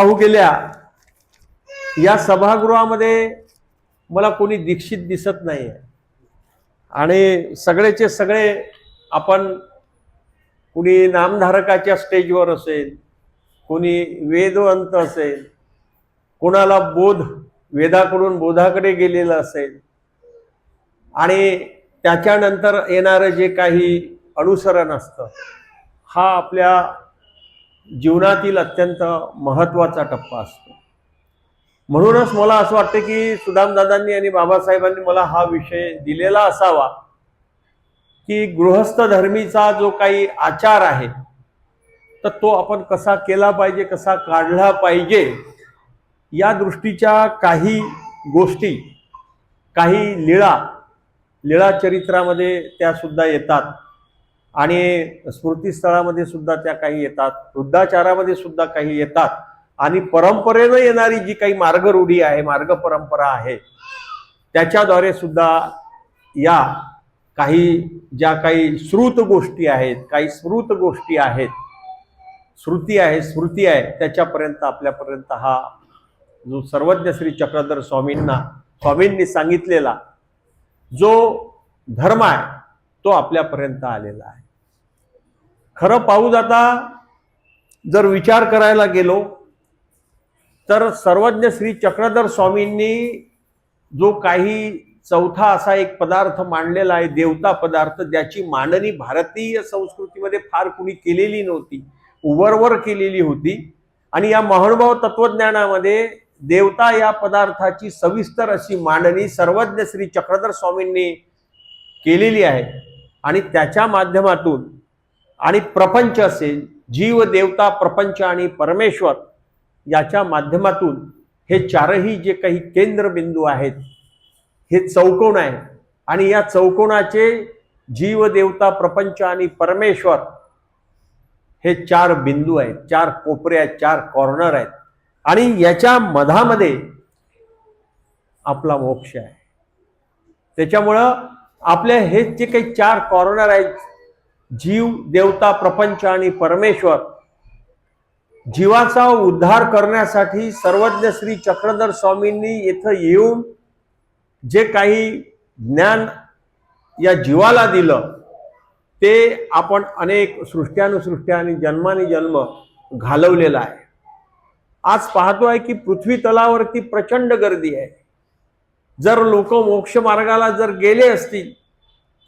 पाहू गेल्या या सभागृहामध्ये मला कोणी दीक्षित दिसत नाही आणि सगळेचे सगळे आपण कोणी नामधारकाच्या स्टेजवर असेल, कोणी वेदवंत असेल, कोणाला बोध वेदाकडून बोधाकडे गेलेलं असेल आणि त्याच्यानंतर येणारं जे काही अनुसरण असतं हा आपल्या जीवनातील अत्यंत महत्त्वाचा टप्पा असतो। म्हणूनच मला असं वाटतं की सुदामदादांनी आणि बाबासाहेबांनी मला हा विषय दिलेला असावा की गृहस्थ धर्मीचा जो काही आचार आहे तर तो आपण कसा केला पाहिजे, कसा काढला पाहिजे, या दृष्टीच्या काही गोष्टी, काही लीळा चरित्रामध्ये त्या सुद्धा येतात आणि स्मृतीस्थळामध्ये सुद्धा त्या काही येतात, वृद्धाचारामध्ये सुद्धा काही येतात आणि परंपरेनं येणारी जी काही मार्गरूढी आहे, मार्ग परंपरा आहे, त्याच्याद्वारे सुद्धा या काही ज्या काही श्रुत गोष्टी आहेत, काही स्मृत गोष्टी आहेत, श्रुती आहे, स्मृती आहे, त्याच्यापर्यंत आपल्यापर्यंत हा जो सर्वज्ञ श्री चक्रधर स्वामींनी सांगितलेला जो धर्म आहे तो आपल्यापर्यंत आलेला आहे। खरं पाहू जाता जर विचार करायला गेलो तर सर्वज्ञ श्री चक्रधर स्वामींनी जो काही चौथा असा एक पदार्थ मांडलेला आहे, देवता पदार्थ, ज्याची मांडणी भारतीय संस्कृतीमध्ये फार कुणी केलेली नव्हती, उवरवर केलेली होती आणि या महानुभाव तत्वज्ञानामध्ये देवता या पदार्थाची सविस्तर अशी मांडणी सर्वज्ञ श्री चक्रधर स्वामींनी केलेली आहे आणि त्याच्या माध्यमातून आणि प्रपंच असेल, जीव, देवता, प्रपंच आणि परमेश्वर याच्या माध्यमातून हे चारही जे काही केंद्रबिंदू आहेत हे चौकोन आहे आणि या चौकोनाचे जीव, देवता, प्रपंच आणि परमेश्वर हे चार बिंदू आहेत, चार कोपरे आहेत, चार कॉर्नर आहेत आणि याच्या मधामध्ये आपला मोक्ष आहे। त्याच्यामुळं आपले हे जे काही चार कॉर्नर आहेत, जीव, देवता, प्रपंच आणि परमेश्वर, जीवाचा उद्धार करण्यासाठी सर्वज्ञ श्री चक्रधर स्वामींनी इथं येऊन जे काही ज्ञान या जीवाला दिलं ते आपण अनेक सृष्ट्यानुसृष्ट्या आणि जन्मानुजन्म घालवलेला आहे। आज पाहतोय की पृथ्वी तलावरती प्रचंड गर्दी आहे। जर लोक मोक्ष मार्गाला जर गेले असतील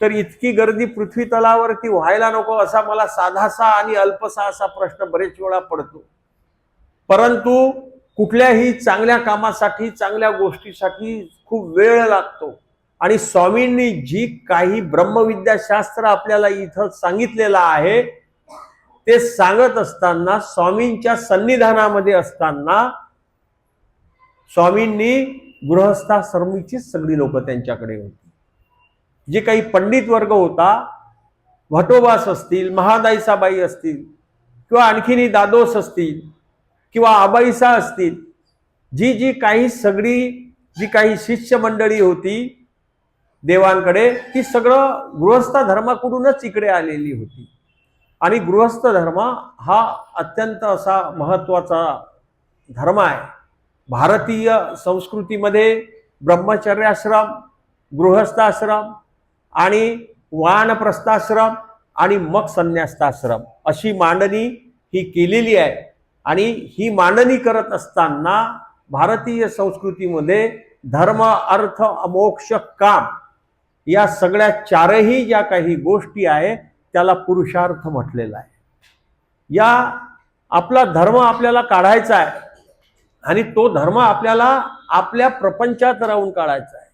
तर इतकी गर्दी पृथ्वी तलावरती व्हायला नको असा मला साधासा आणि अल्पसा असा प्रश्न बरेच वेळा पडतो। परंतु कुठल्याही चांगल्या कामासाठी, चांगल्या गोष्टीसाठी खूप वेळ लागतो आणि स्वामींनी जी काही ब्रह्मविद्याशास्त्र आपल्याला इथं सांगितलेलं आहे ते सांगत असताना, स्वामींच्या सन्निधानामध्ये असताना स्वामींनी गृहस्थाश्रमीचीच सगळी लोक त्यांच्याकडे होती। जे काही पंडित वर्ग होता, भटोबास असतील, महादाईसाबाई असतील किंवा आणखीन दादोस असतील किंवा आबाईसा असतील, जी काही सगळी जी काही शिष्य मंडळी होती देवांकडे, ती सगळं गृहस्थ धर्माकडूनच इकडे आलेली होती आणि गृहस्थ धर्म हा अत्यंत असा महत्त्वाचा धर्म आहे। भारतीय संस्कृतीमध्ये ब्रह्मचर्याश्रम, गृहस्थाश्रम आणि वानप्रस्थाश्रम आणि मग संन्यासाश्रम अशी मांडणी ही केलेली आहे आणि ही मांडणी करत असताना भारतीय संस्कृतीमध्ये धर्म, अर्थ, मोक्ष, काम या सगळ्या चारही ज्या काही गोष्टी आहेत त्याला पुरुषार्थ म्हटलेला आहे। या आपला धर्म आपल्याला काढायचा आहे आणि तो धर्म आपल्याला आपल्या प्रपंचात राहून काढायचा आहे।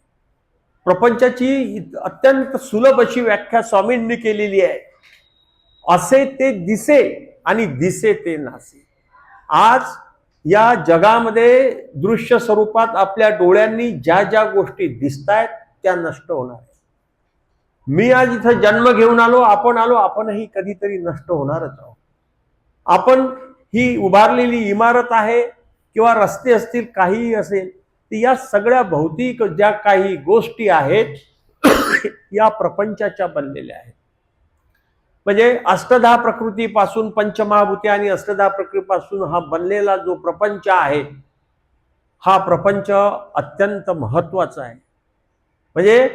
प्रपंचाची अत्यंत सुलभ अशी व्याख्या स्वामींनी केलेली आहे, असे ते दिसे आणि दिसे ते नासे। आज या जगामध्ये दृश्य स्वरूपात आपल्या डोळ्यांनी ज्या ज्या गोष्टी दिसतायत त्या नष्ट होणार आहेत। मी आज इथं जन्म घेऊन आलो, आपणही कधीतरी नष्ट होणारच आहोत। आपण ही उभारलेली इमारत आहे किंवा रस्ते असतील, काहीही असेल, या सगळ्या भौतिक ज्या काही गोष्टी आहेत या प्रपंचाच्या बनलेल्या आहेत। म्हणजे अष्टधा प्रकृतीपासून, पंचमहाभूते आणि अष्टधा प्रकृतीपासून हा बनलेला जो प्रपंच आहे, हा प्रपंच अत्यंत महत्वाचा आहे. म्हणजे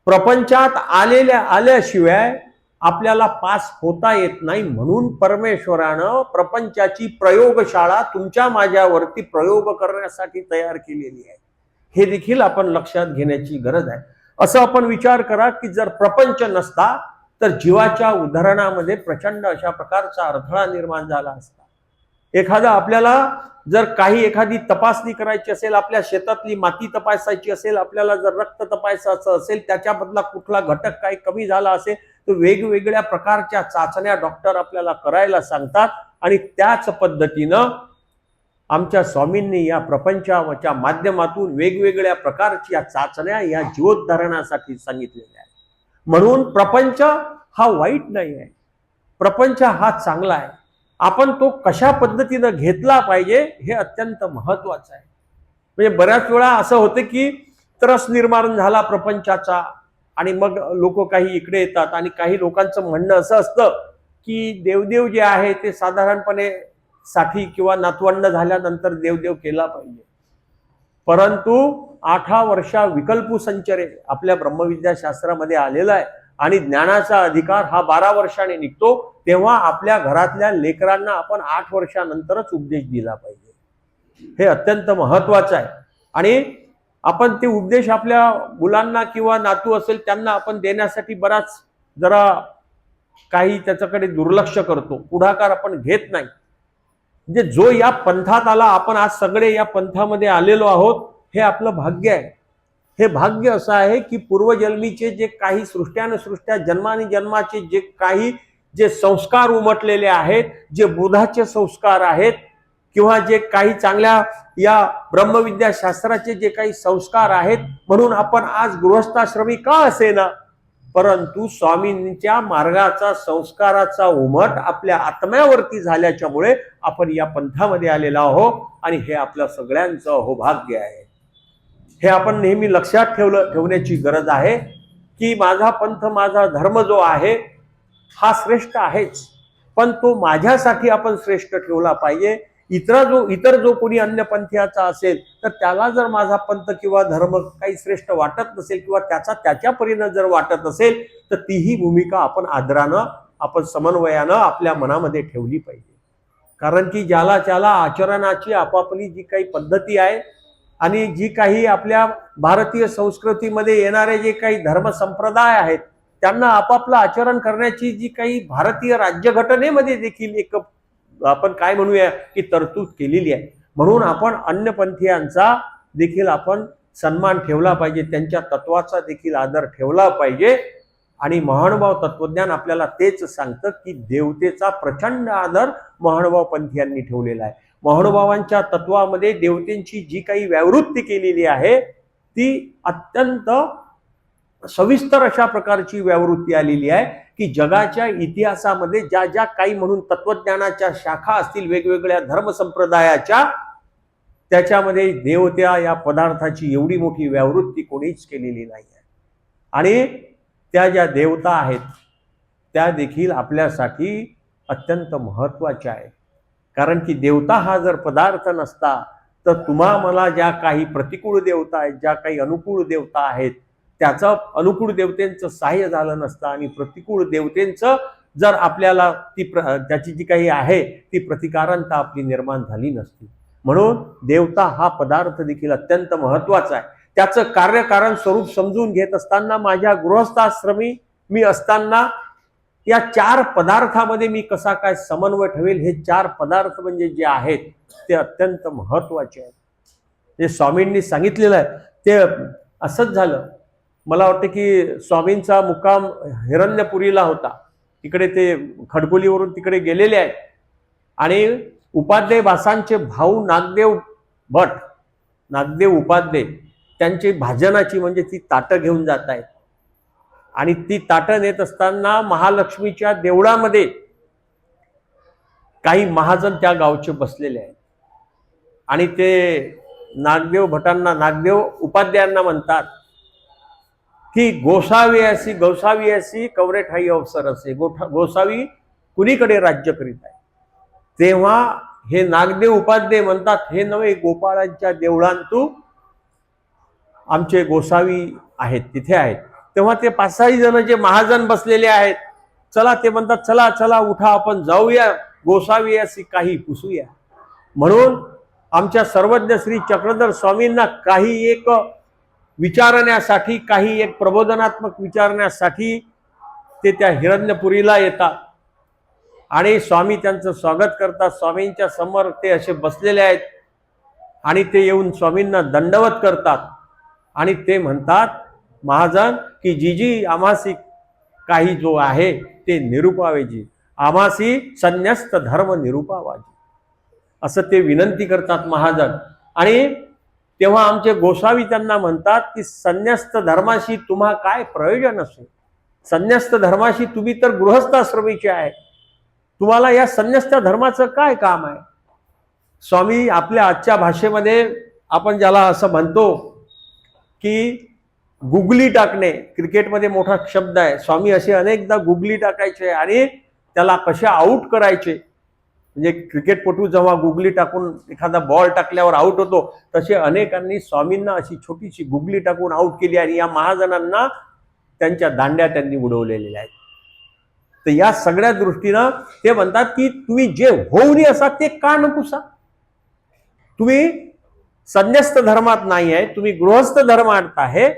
प्रपंचात आल्याशिवाय आपल्याला पास होता येत नाही. म्हणून परमेश्वरानं प्रपंचाची प्रयोगशाळा तुमच्या माझ्यावरती प्रयोग करण्यासाठी तयार केलेली आहे. हे देखील आपण लक्षात घेण्याची गरज आहे. असं आपण विचार करा की जर प्रपंच नसता तर जीवाच्या उद्धरणामध्ये प्रचंड अशा प्रकारचा अडथळा निर्माण झाला असता. एखादा आपल्याला जर एखादी तपासणी करायची असेल, आपल्या शेतातली माती तपासायची असेल, आपल्याला जर रक्त तपासायचं असेल, त्याच्यामधला कुठला घटक काही कमी झाला असेल तर वेगवेगळ्या प्रकारच्या चाचण्या डॉक्टर आपल्याला करायला सांगतात. आणि त्याच पद्धतीनं आमच्या स्वामींनी या प्रपंचाच्या माध्यमातून वेगवेगळ्या प्रकारच्या चाचण्या या जीवोद्धरणासाठी सांगितलेल्या आहेत. म्हणून प्रपंच हा वाईट नाही आहे, प्रपंच हा चांगला आहे. आपण तो कशा पद्धतीनं घेतला पाहिजे हे अत्यंत महत्वाचं आहे. म्हणजे बऱ्याच वेळा असं होतं की त्रस निर्माण झाला प्रपंचाचा आणि मग लोक काही इकडे येतात आणि काही लोकांचं म्हणणं असं असतं की देवदेव जे आहे ते साधारणपणे 60 किंवा नातवंड झाल्यानंतर देवदेव केला पाहिजे. परंतु 8 वर्षा विकल्पू संचरे आपल्या ब्रह्मविद्या शास्त्रामध्ये आलेला आहे आणि ज्ञानाचा अधिकार हा 12 वर्षाने निघतो. तेव्हा आपल्या घरातल्या लेकरांना आपण 8 वर्षानंतरच उपदेश दिला पाहिजे. हे अत्यंत महत्वाचं आहे. आणि आपण ते उपदेश आपल्या मुलांना किंवा नातू असेल त्यांना आपण देण्यासाठी बराच जरा काही त्याच्याकडे दुर्लक्ष करतो, पुढाकार आपण घेत नाही. म्हणजे जो या पंथात आला, आपण आज सगळे या पंथामध्ये आलेलो आहोत, हे आपलं भाग्य आहे. हे भाग्य असं आहे की पूर्वजन्मीचे जे काही सृष्ट्या जन्मानी जन्माचे जे संस्कार उमटलेले आहेत, जे बोधाचे संस्कार आहेत किंवा जे काही चांगल्या या ब्रह्मविद्या शास्त्राचे जे काही संस्कार आहेत, म्हणून आपण आज गृहस्थाश्रमी का असेना परंतु स्वामींच्या मार्गाचा संस्काराचा उमट आपल्या आत्म्यावरती झाल्याच्यामुळे आपण या पंथामध्ये आलेलो आहोत. आणि हे आपल्या सगळ्यांचं अहोभाग्य आहे. हे आपण नेहमी लक्षात ठेवण्याची गरज आहे की माझा पंथ, माझा धर्म जो आहे हा श्रेष्ठ आहेच, पण तो माझ्यासाठी आपण श्रेष्ठ ठेवला पाहिजे. इतर जो कोणी अन्य पंथीयाचा असेल तर त्याला जर माझा पंथ किंवा धर्म काही श्रेष्ठ वाटत नसेल किंवा त्याच्या परीनं जर वाटत असेल तर तीही भूमिका आपण आदरानं, आपण समन्वयानं आपल्या मनामध्ये ठेवली पाहिजे. कारण की ज्याला त्याला आचरणाची आपापली जी काही पद्धती आहे आणि जी काही आपल्या भारतीय संस्कृतीमध्ये येणारे जे काही धर्म संप्रदाय आहेत त्यांना आपापलं आचरण करण्याची जी काही भारतीय राज्यघटनेमध्ये देखील एक आपण काय म्हणूया की तरतूद केलेली आहे. म्हणून आपण अन्य पंथीयांचा देखील आपण सन्मान ठेवला पाहिजे, त्यांच्या तत्वाचा देखील आदर ठेवला पाहिजे. आणि महानुभाव तत्वज्ञान आपल्याला तेच सांगतं की देवतेचा प्रचंड आदर महानुभाव पंथीयांनी ठेवलेला आहे. महानुभावांच्या तत्वामध्ये देवतेंची जी काही व्यावृत्ती केलेली आहे ती अत्यंत सविस्तर अशा प्रकारची व्यावृत्ती आलेली आहे की जगाच्या इतिहासामध्ये ज्या काही म्हणून तत्वज्ञानाच्या शाखा असतील वेगवेगळ्या धर्म संप्रदायाच्या, त्याच्यामध्ये देवत्या या पदार्थाची एवढी मोठी व्यावृत्ती कोणीच केलेली नाही आहे. आणि त्या ज्या देवता आहेत त्या देखील आपल्यासाठी अत्यंत महत्वाच्या आहेत. कारण की देवता हा जर पदार्थ नसता तर तुम्हा मला ज्या काही प्रतिकूल देवता आहेत, ज्या काही अनुकूल देवता आहेत, त्याचं अनुकूल देवतेंचं सहाय्य झालं नसतं आणि प्रतिकूल देवतेंचं जर आपल्याला त्याची जी काही आहे ती प्रतिकारांता आपली निर्माण झाली नसती. म्हणून देवता हा पदार्थ देखील अत्यंत महत्वाचा आहे. त्याचं कार्यकारण स्वरूप समजून घेत असताना माझ्या गृहस्थाश्रमी मी असताना या 4 पदार्थामध्ये मी कसा काय समन्वय ठेवेल, हे 4 पदार्थ म्हणजे जे आहेत ते अत्यंत महत्वाचे आहेत. जे स्वामींनी सांगितलेलं आहे ते असंच झालं. मला वाटतं की स्वामींचा मुक्काम हिरण्यपुरीला होता, तिकडे ते खडकोलीवरून तिकडे गेलेले आहेत आणि उपाध्ये बासांचे भाऊ नागदेव भट, नागदेव उपाध्ये त्यांची भाजनाची म्हणजे ती ताटं घेऊन जात आहेत. आणि ती ताटं नेत असताना महालक्ष्मीच्या देवळामध्ये काही महाजन त्या गावचे बसलेले आहेत आणि ते नागदेव भटांना, नागदेव उपाध्यायांना म्हणतात की गोसावी असी कवरे ठाई अवसर असे, गोसावी कुणीकडे राज्य करीत आहे. तेव्हा हे नागदेव उपाध्ये म्हणतात, हे नवे गोपाळांच्या देवळांतू आमचे गोसावी आहेत, तिथे आहेत. तेव्हा ते 5-6 जण जे महाजन बसलेले आहेत, चला ते म्हणतात, चला चला उठा आपण जाऊया गोसावी अशी काही पुसूया. म्हणून आमच्या सर्वज्ञ श्री चक्रधर स्वामींना काही एक विचारण्यासाठी, काही एक प्रबोधनात्मक विचारण्यासाठी ते त्या हिरण्यपुरीला येतात आणि स्वामी त्यांचं स्वागत करतात. स्वामींच्या समोर ते असे बसलेले आहेत आणि ते येऊन स्वामींना दंडवत करतात आणि ते म्हणतात, महाजन की जीजी आम्हासी काही जो आहे ते निरूपावेजी, आम्हासी संन्यस्त धर्म निरूपावाजी, असं ते विनंती करतात महाजन. आणि तेव्हा आमचे गोसावी त्यांना म्हणतात की संन्यस्त धर्माशी तुम्हा काय प्रयोजन असेल, संन्यस्त धर्माशी तुम्ही तर गृहस्थाश्रमीचे आहे, तुम्हाला या संन्यस्त धर्माचं काय काम आहे. स्वामी आपल्या आजच्या भाषेमध्ये आपण ज्याला असं म्हणतो की गुगली टाकणे, क्रिकेटमध्ये मोठा शब्द आहे, स्वामी असे अनेकदा गुगली टाकायचे आणि त्याला कसे आऊट करायचे. म्हणजे क्रिकेटपटू जेव्हा गुगली टाकून एखादा बॉल टाकल्यावर आऊट होतो, तसे अनेकांनी स्वामींना अशी छोटीशी गुगली टाकून आऊट केली आणि या महाजनांना त्यांच्या दांड्या त्यांनी उडवलेल्या आहेत. तर या सगळ्या दृष्टीनं ते म्हणतात की तुम्ही जे होऊनी असा ते का न पुसा, तुम्ही संन्यस्त धर्मात नाही आहे, तुम्ही गृहस्थ धर्मात आहे,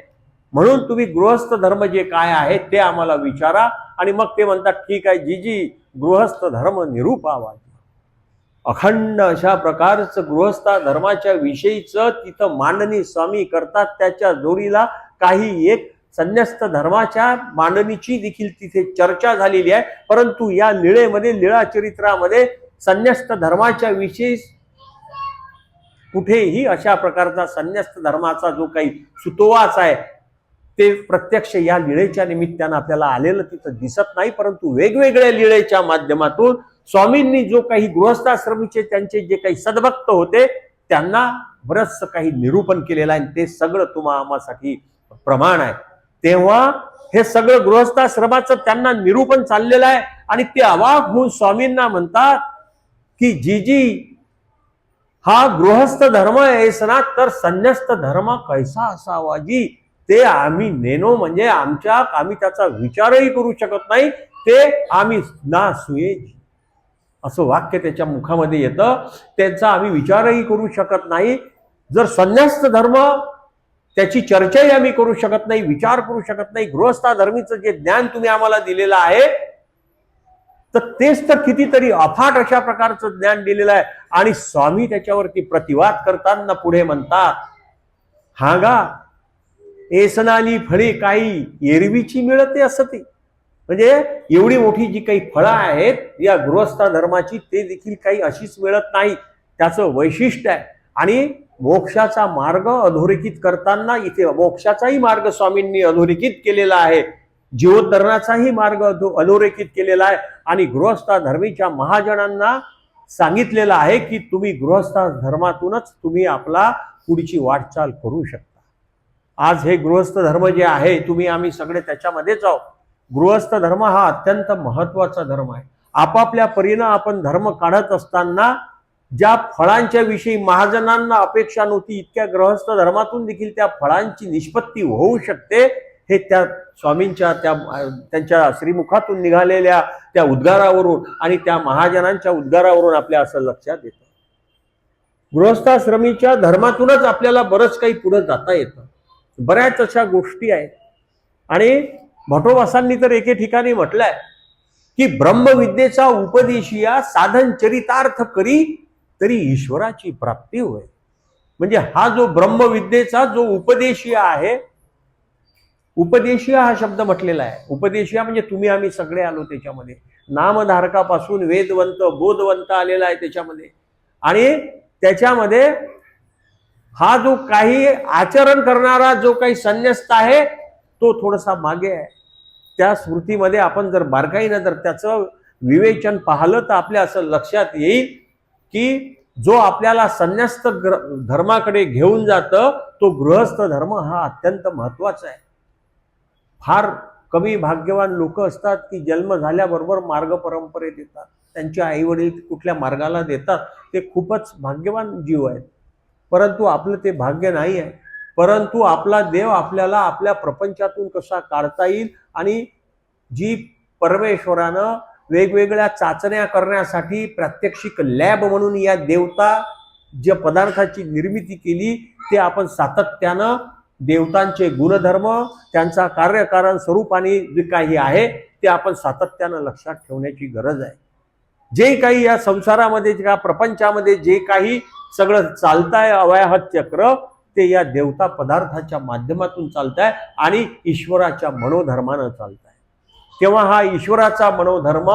म्हणून तुम्ही गृहस्थ धर्म जे काय आहे ते आम्हाला विचारा. आणि मग ते म्हणतात, ठीक आहे जीजी, गृहस्थ धर्म निरूपावा. अखंड अशा प्रकारचं गृहस्थ धर्माच्या विषयीचं तिथं मांडणी स्वामी करतात. त्याच्या जोडीला काही एक संन्यस्त धर्माच्या मांडणीची देखील तिथे चर्चा झालेली आहे. परंतु या लीळेमध्ये, लीळा चरित्रामध्ये संन्यस्त धर्माच्या विषयी कुठेही अशा प्रकारचा संन्यस्त धर्माचा जो काही सुतोवाच आहे ते प्रत्यक्ष या लीळेच्या निमित्तानं आपल्याला आलेलं तिथं दिसत नाही. परंतु वेगवेगळ्या लीळेच्या माध्यमातून स्वामींनी जो काही गृहस्थाश्रमीचे त्यांचे जे काही सद्भक्त होते त्यांना बरंचसं काही निरूपण केलेलं आहे. ते सगळं आम्हासाठी प्रमाण आहे. तेव्हा हे सगळं गृहस्थाश्रमाचं त्यांना निरूपण चाललेलं आहे आणि ते अवाक होऊन स्वामींना म्हणतात की जीजी, हा गृहस्थ धर्म ऐसना तर संन्यस्त धर्म कैसा असावा जी, ते आम्ही नेनो म्हणजे आम्ही त्याचा विचारही करू शकत नाही, ते आम्ही ना सुयेजी, असं वाक्य त्याच्या मुखामध्ये येतं. त्यांचा आम्ही विचारही करू शकत नाही. जर संन्यस्त धर्म त्याची चर्चाही आम्ही करू शकत नाही, विचार करू शकत नाही, गृहस्था धर्मीचं जे ज्ञान तुम्ही आम्हाला दिलेलं आहे तर तेच तर कितीतरी अफाट अशा प्रकारचं ज्ञान दिलेलं आहे. आणि स्वामी त्याच्यावरती प्रतिवाद करताना पुढे म्हणतात, हागा एसनाली फळे काही एरवीची मिळते असती. म्हणजे एवढी मोठी जी काही फळं आहेत या गृहस्थ धर्माची ते देखील काही अशीच मिळत नाही, त्याचं वैशिष्ट्य आहे. आणि मोक्षाचा मार्ग अधोरेखित करताना इथे मोक्षाचाही मार्ग स्वामींनी अधोरेखित केलेला आहे, जीवोद्धरणाचाही मार्ग अधोरेखित केलेला आहे. आणि गृहस्थ धर्मीच्या महाजनांना सांगितलेलं आहे की तुम्ही गृहस्थ धर्मातूनच तुम्ही आपला पुढची वाटचाल करू शकता. आज हे गृहस्थ धर्म जे आहे तुम्ही आम्ही सगळे त्याच्यामध्येच आहोत. गृहस्थ धर्म हा अत्यंत महत्वाचा धर्म आहे. आपापल्या परीनं आपण धर्म काढत असताना ज्या फळांच्या विषयी महाजनांना अपेक्षा नव्हती, इतक्या गृहस्थ धर्मातून देखील त्या फळांची निष्पत्ती होऊ शकते, हे त्या स्वामींच्या त्यांच्या श्रीमुखातून निघालेल्या त्या उद्गारावरून आणि त्या महाजनांच्या उद्गारावरून आपल्या असं लक्षात येतं. गृहस्थाश्रमीच्या धर्मातूनच आपल्याला बरंच काही पुढे जाता येतं. बऱ्याच अशा गोष्टी आहेत. आणि भटोबासांनी तर एके ठिकाणी म्हटलंय की ब्रह्मविद्येचा उपदेशिया साधन चरितार्थ करी तरी ईश्वराची प्राप्ती होय. म्हणजे हा जो ब्रह्मविद्येचा जो उपदेशिया आहे, उपदेशिया हा शब्द म्हटलेला आहे. उपदेशिया म्हणजे तुम्ही आम्ही सगळे आलो त्याच्यामध्ये, नामधारकापासून वेदवंत बोधवंत आलेला आहे त्याच्यामध्ये. आणि त्याच्यामध्ये हा जो काही आचरण करणारा जो काही संन्यस्त आहे तो थोडासा मागे आहे. त्या स्मृतीमध्ये आपण जर बारकाईनं जर त्याचं विवेचन पाहिलं तर आपल्या असं लक्षात येईल की जो आपल्याला संन्यस्त धर्माकडे घेऊन जातं तो गृहस्थ धर्म हा अत्यंत महत्वाचा आहे. फार कमी भाग्यवान लोक असतात की जन्म झाल्याबरोबर मार्ग परंपरेत येतात, त्यांचे आई वडील कुठल्या मार्गाला देतात, ते खूपच भाग्यवान जीव आहेत. परंतु आपलं ते भाग्य नाही आहे. परंतु आपला देव आपल्याला आपल्या प्रपंचातून कसा काढता येईल आणि जी परमेश्वरानं वेगवेगळ्या चाचण्या करण्यासाठी प्रात्यक्षिक लॅब म्हणून या देवता ज्या पदार्थाची निर्मिती केली, ते आपण सातत्यानं देवतांचे गुणधर्म, त्यांचा कार्यकारण स्वरूप आणि जे काही आहे ते आपण सातत्यानं लक्षात ठेवण्याची गरज आहे. जे काही या संसारामध्ये, या प्रपंचामध्ये जे काही सगळं चालतंय अव्याहत चक्र, ते या देवता पदार्थाच्या माध्यमातून चालतंय आणि ईश्वराच्या मनोधर्मानं चालतंय. तेव्हा हा ईश्वराचा मनोधर्म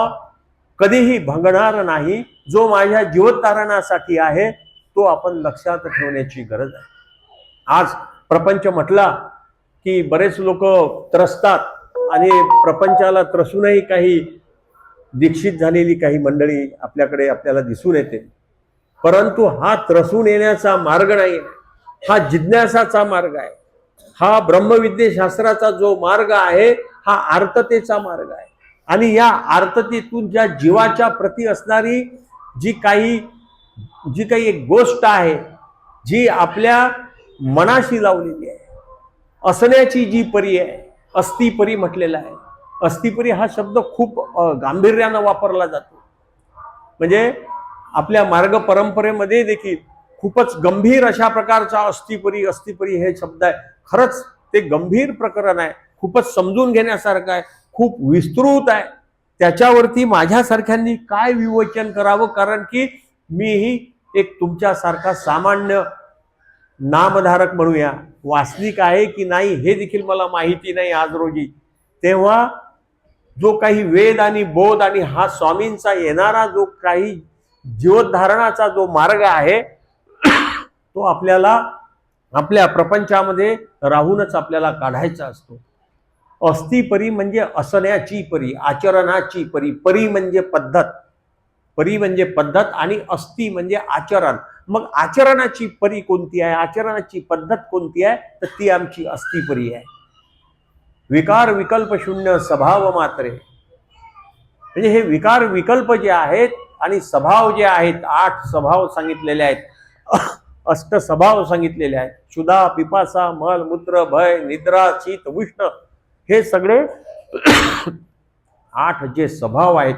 कधीही भंगणार नाही, जो माझ्या जीवनधारणासाठी आहे तो आपण लक्षात ठेवण्याची गरज आहे. आज प्रपंच म्हटला की बरेच लोक त्रसतात आणि प्रपंचाला त्रसूनही काही दीक्षित झालेली काही मंडळी आपल्याकडे आपल्याला दिसून येते. परंतु हा त्रसून येण्याचा मार्ग नाही, हा जिज्ञासाचा मार्ग आहे. हा ब्रह्मविद्येशास्त्राचा जो मार्ग आहे हा आर्ततेचा मार्ग आहे. आणि या आर्ततेतून ज्या जीवाच्या प्रती असणारी जी काही एक गोष्ट आहे, जी आपल्या मनाशी लावलेली आहे, असण्याची जी परी आहे, अस्तिपरी म्हटलेला आहे. अस्तिपरी हा शब्द खूप गांभीर्यानं वापरला जातो. म्हणजे आपल्या मार्ग परंपरेमध्ये देखील खूपच गंभीर अशा प्रकारचा अस्तिपरी हे शब्द आहे. खरंच ते गंभीर प्रकरण आहे, खूपच समजून घेण्यासारखं आहे, खूप विस्तृत आहे. त्याच्यावरती माझ्यासारख्यांनी काय विवेचन करावं, कारण की मीही एक तुमच्यासारखा सामान्य नामधारक म्हणूया, वासनिक आहे की नाही हे देखील मला माहिती नाही आज रोजी. तेव्हा जो काही वेद आणि बोध आणि हा स्वामींचा येणारा जो काही जीवधारणाचा जो मार्ग आहे तो आपल्याला आपल्या प्रपंचामध्ये राहूनच आपल्याला काढायचा असतो. अस्तिपरी म्हणजे असण्याची परी, आचरणाची परी. परी म्हणजे पद्धत, परी म्हणजे पद्धत आणि अस्ति म्हणजे आचरण. मग आचरणाची परी कोणती आहे, आचरणाची पद्धत कोणती आहे, तर ती आमची अस्तिपरी आहे. विकार विकल्प शून्य स्वभाव मात्रे. म्हणजे हे विकार विकल्प जे आहेत आणि स्वभाव जे आहेत, 8 स्वभाव सांगितलेले आहेत, अष्ट स्वभाव सांगितलेले आहेत. क्षुधा, पिपासा, मल, मूत्र, भय, निद्रा, शीत, उष्ण, हे सगळे 8 जे स्वभाव आहेत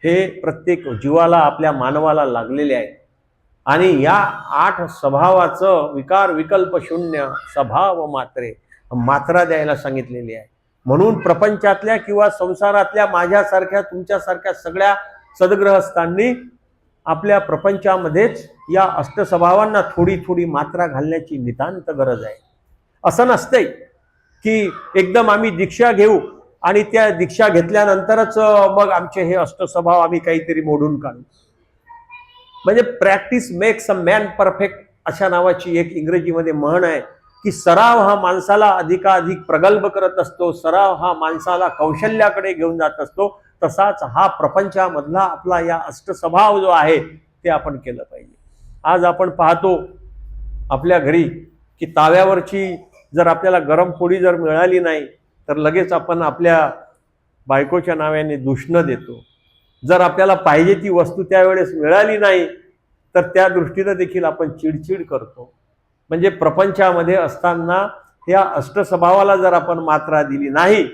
हे प्रत्येक जीवाला, आपल्या मानवाला लागलेले आहेत. आणि या 8 स्वभावाचं विकार विकल्प शून्य स्वभाव मात्रे, मात्रा द्यायला सांगितलेली आहे. म्हणून प्रपंचातल्या किंवा संसारातल्या माझ्यासारख्या तुमच्यासारख्या सगळ्या सद्ग्रहस्थांनी आपल्या प्रपंचामध्येच या अष्टस्वभावांना थोडी थोडी मात्रा घालण्याची नितांत गरज आहे. असं नसतंय की एकदम आम्ही दीक्षा घेऊ आणि त्या दीक्षा घेतल्यानंतरच मग आमचे हे अष्टस्वभाव आम्ही काहीतरी मोडून काढू. म्हणजे practice makes a man perfect अशा नावाची एक इंग्रजीमध्ये म्हण आहे की सराव हा माणसाला अधिकाधिक प्रगल्भ करत असतो, सराव हा माणसाला कौशल्याकडे घेऊन जात असतो. तसाच हा प्रपंचामधला आपला या अष्टस्वभाव जो आहे ते आपण केलं पाहिजे. आज आपण पाहतो आपल्या घरी की ताव्यावरची जर आपल्याला गरम पोळी जर मिळाली नाही तर लगेच आपण आपल्या बायकोच्या नावाने दूषणं देतो. जर आपल्याला पाहिजे ती वस्तू त्यावेळेस मिळाली नाही तर त्या दृष्टीनं देखील आपण चिडचिड करतो. म्हणजे प्रपंचामध्ये असताना या अष्टस्वभावाला जर आपण मात्रा दिली नाही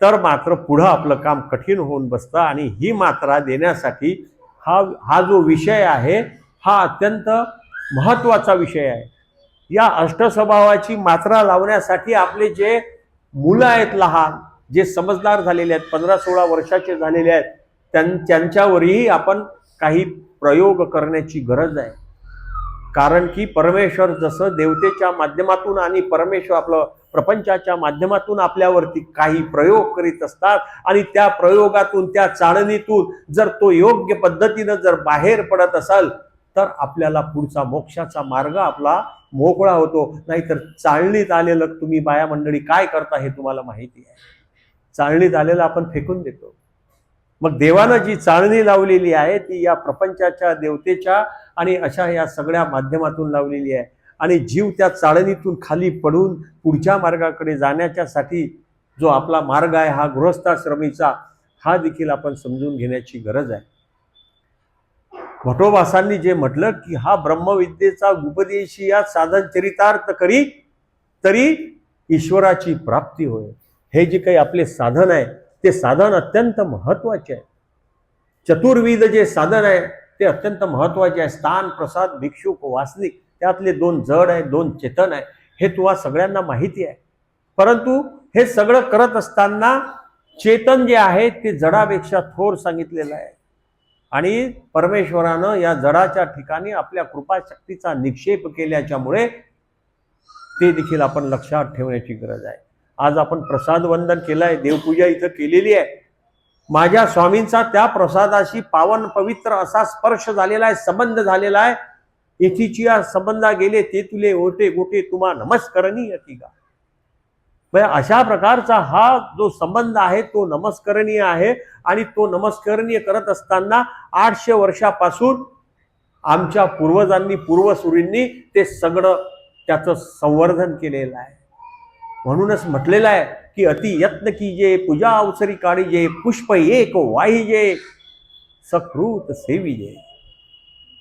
तर मात्र पुढं आपलं काम कठीण होऊन बसतं. आणि ही मात्रा देण्यासाठी हा जो विषय आहे हा अत्यंत महत्त्वाचा विषय आहे. या अष्टस्वभावाची मात्रा लावण्यासाठी आपले जे मुलं आहेत लहान, जे समजदार झालेले आहेत, 15-16 वर्षाचे झालेले आहेत, त्यांच्यावरही आपण काही प्रयोग करण्याची गरज आहे. कारण की परमेश्वर जसं देवतेच्या माध्यमातून आणि परमेश्वर आपलं प्रपंचाच्या माध्यमातून आपल्यावरती काही प्रयोग करीत असतात आणि त्या प्रयोगातून, त्या चाळणीतून जर तो योग्य पद्धतीनं जर बाहेर पडत असेल तर आपल्याला पुढचा मोक्षाचा मार्ग आपला मोकळा होतो. नाहीतर चाळणीत आलेलं तुम्ही बाया मंडळी काय करता हे तुम्हाला माहिती आहे. चाळणीत आलेलं आपण फेकून देतो. मग देवानं जी चाळणी लावलेली आहे ती या प्रपंचाच्या, देवतेच्या आणि अशा या सगळ्या माध्यमातून लावलेली आहे. आणि जीव त्या चाळणीतून खाली पडून पुढच्या मार्गाकडे जाण्याच्यासाठी जो आपला मार्ग आहे हा गृहस्थाश्रमीचा, हा देखील आपण समजून घेण्याची गरज आहे. भटोबासांनी जे म्हटलं की हा ब्रह्मविद्येचा उपदेशी या साधन चरितार्थ करी तरी ईश्वराची प्राप्ती होय. हे जे काही आपले साधन आहे ते साधन अत्यंत महत्वाचे आहे. चतुर्विध जे साधन आहे ते अत्यंत महत्वाचे आहे. स्थान, प्रसाद, भिक्षुक, वासनिक, त्यातले 2 जड आहे, 2 चेतन आहे, हे तुम्हा सगळ्यांना माहिती आहे. परंतु हे सगळं करत असताना चेतन जे आहे ते जडापेक्षा थोर सांगितलेलं आहे. आणि परमेश्वरानं या जडाच्या ठिकाणी आपल्या कृपाशक्तीचा निक्षेप केल्याच्यामुळे ते देखील आपण लक्षात ठेवण्याची गरज आहे. आज आपण प्रसाद वंदन केलंय, देवपूजा इथं केलेली आहे. माझ्या स्वामींचा त्या प्रसादाशी पावन पवित्र असा स्पर्श झालेला आहे, संबंध झालेला आहे. येथीची या संबंधा गेले ते तुले ओटे गोटे तुम्हा नमस्करणीय ती गा. अशा प्रकारचा हा जो संबंध आहे तो नमस्करणीय आहे. आणि तो नमस्करणीय करत असताना 800 वर्षापासून आमच्या पूर्वजांनी, पूर्वसुरींनी ते सगळं त्याचं संवर्धन केलेलं आहे. म्हणूनच म्हटलेलं आहे की अति यत्न कीजे पूजा अवसरी काढीजे, पुष्प एक वाहिजे सकृत सेविजे.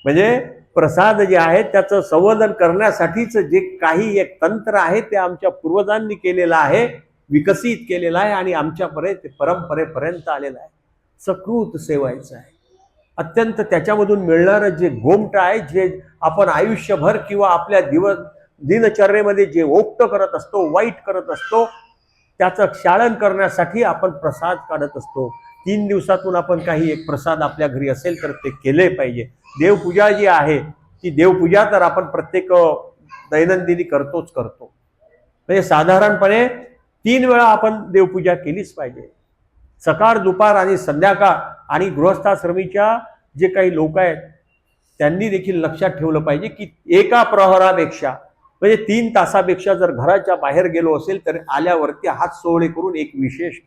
म्हणजे प्रसाद जे आहे त्याचं संवर्धन करण्यासाठीच जे काही एक तंत्र आहे ते आमच्या पूर्वजांनी केलेलं आहे, विकसित केलेलं आहे आणि आमच्यापर्यंत परंपरेपर्यंत आलेलं आहे. सकृत सेवायचं आहे. अत्यंत त्याच्यामधून मिळणारं जे गोमट आहे, जे आपण आयुष्यभर किंवा आपल्या दिनचर्येमध्ये जे ओक्त करत असतो, वाईट करत असतो, त्याचं क्षालन करण्यासाठी आपण प्रसाद काढत असतो. 3 दिवसातून आपण काही एक प्रसाद आपल्या घरी असेल तर ते केले पाहिजे. देवपूजा जी आहे ती देवपूजा तर आपण प्रत्येक दैनंदिनी करतो. म्हणजे साधारणपणे 3 वेळा आपण देवपूजा केलीच पाहिजे. सकाळ, दुपार आणि संध्याकाळ. आणि गृहस्थाश्रमीच्या जे काही लोक आहेत त्यांनी देखील लक्षात ठेवलं पाहिजे की एका प्रहरापेक्षा म्हणजे 3 तासापेक्षा जर घराच्या बाहेर गेलो असेल तर आल्यावरती हात सोहळे करून एक विशेष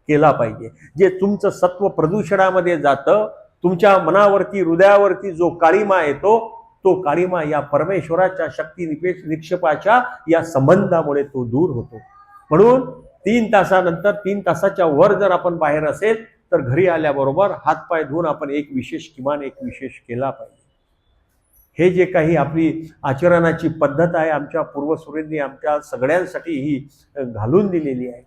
केला पाहिजे. जे तुमचं सत्व प्रदूषणामध्ये जातं, तुमच्या मनावरती, हृदयावरती जो काळीमा येतो तो काळीमा या परमेश्वराच्या शक्ती निक्षेपाच्या या संबंधामुळे तो दूर होतो. म्हणून 3 तासानंतर, 3 तासाच्या वर जर आपण बाहेर असेल तर घरी आल्याबरोबर हातपाय धुवून आपण किमान एक विशेष केला पाहिजे. हे जे काही आपली आचरणाची पद्धत आहे आमच्या पूर्वसुरींनी आमच्या सगळ्यांसाठी ही घालून दिलेली आहे.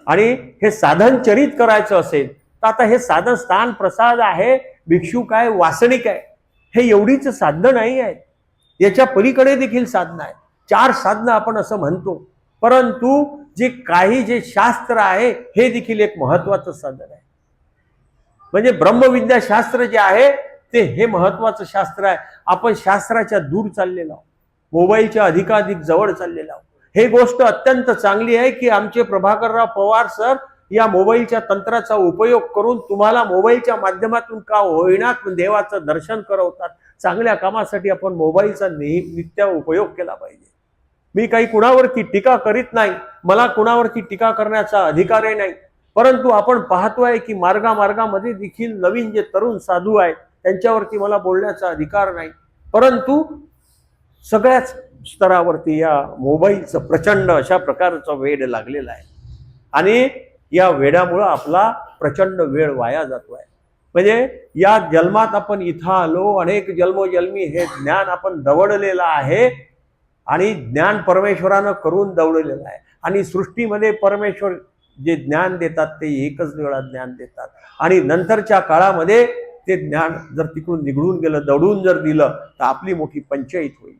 आणि हे साधन चरित करायचं असेल तर आता हे साधन स्थान, प्रसाद आहे, भिक्षुक आहे, वासनिक आहे, हे एवढीच साधनं नाही आहेत. याच्या पलीकडे देखील साधनं आहे. 4 साधनं आपण असं म्हणतो, परंतु जे शास्त्र आहे हे देखील एक महत्वाचं साधन आहे. म्हणजे ब्रह्मविद्या शास्त्र जे आहे ते हे महत्वाचं शास्त्र आहे. आपण शास्त्राच्या दूर चाललेलो आहोत, मोबाईलच्या अधिकाधिक जवळ चाललेलो आहोत. हे गोष्ट अत्यंत चांगली आहे की आमचे प्रभाकरराव पवार सर या मोबाईलच्या तंत्राचा उपयोग करून तुम्हाला मोबाईलच्या माध्यमातून का होईना देवाचं दर्शन करवतात. चांगल्या कामासाठी आपण मोबाईलचा नित्य उपयोग केला पाहिजे. मी काही कुणावरती टीका करीत नाही, मला कुणावरती टीका करण्याचा अधिकारही नाही. परंतु आपण पाहतोय की मार्गामध्ये देखील नवीन जे तरुण साधू आहेत त्यांच्यावरती मला बोलण्याचा अधिकार नाही. परंतु सगळ्याच स्तरावरती या मोबाईलचं प्रचंड अशा प्रकारचं वेड लागलेलं आहे. आणि या वेडामुळं आपला प्रचंड वेळ वाया जातोय. म्हणजे या जन्मात आपण इथं आलो, अनेक जन्मोजन्मी हे ज्ञान आपण दवडलेलं आहे आणि ज्ञान परमेश्वरानं करून दवडलेलं आहे. आणि सृष्टीमध्ये परमेश्वर जे ज्ञान देतात ते एकच वेळा ज्ञान देतात आणि नंतरच्या काळामध्ये ते ज्ञान जर तिकडून निघून गेलं, दवडून जर दिलं तर आपली मोठी पंचायत होईल.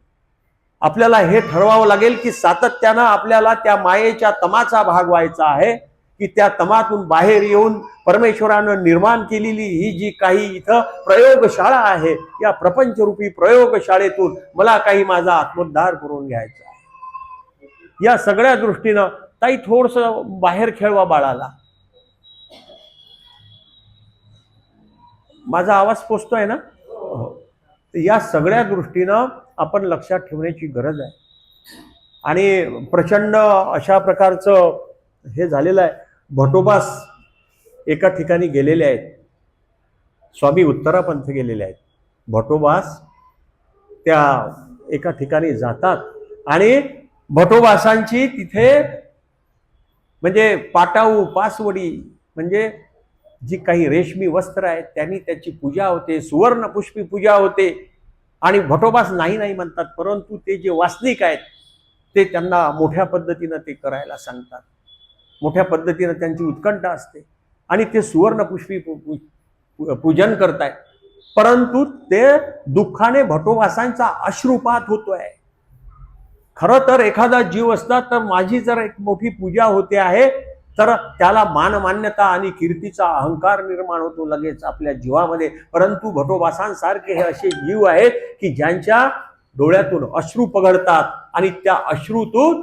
आपल्याला हे ठरवावं लागेल की सातत्यानं आपल्याला त्या मायेच्या तमाचा भाग व्हायचा आहे की त्या तमातून बाहेर येऊन परमेश्वरानं निर्माण केलेली ही जी काही इथं प्रयोगशाळा आहे, या प्रपंचरूपी प्रयोगशाळेतून मला काही माझा आत्मोद्धार करून घ्यायचा आहे. या सगळ्या दृष्टीनं ताई थोडंसं बाहेर खेळवा बाळाला. माझा आवाज पोचतोय ना? या सगळ्या दृष्टीनं आपण लक्षात ठेवण्याची गरज आहे. आणि प्रचंड अशा प्रकारचं हे झालेलं आहे. भटोबास एका ठिकाणी गेलेले आहेत, स्वामी उत्तरापंथ गेलेले आहेत. भटोबास त्या एका ठिकाणी जातात आणि भटोबासांची तिथे म्हणजे पाटाऊ पासवडी म्हणजे जी काही रेशमी वस्त्र आहेत त्यांनी त्याची पूजा होते, सुवर्ण पुष्पी पूजा होते. आणि भटोबास नाही नाही म्हणतात, परंतु ते जे वासनिक आहेत ते त्यांना मोठ्या पद्धतीनं ते करायला सांगतात. मोठ्या पद्धतीनं त्यांची उत्कंठा असते आणि ते सुवर्ण पुष्पी पूजन करतायत. परंतु ते दुःखाने भटोबासांचा अश्रुपात होतोय. खरं तर एखादा जीव असता तर माझी जर एक मोठी पूजा होते आहे तर त्याला मानमान्यता आणि कीर्तीचा अहंकार निर्माण होतो लगेच आपल्या जीवामध्ये. परंतु भटोबासांसारखे हे असे जीव आहेत की ज्यांच्या डोळ्यातून अश्रू पगडतात आणि त्या अश्रूतून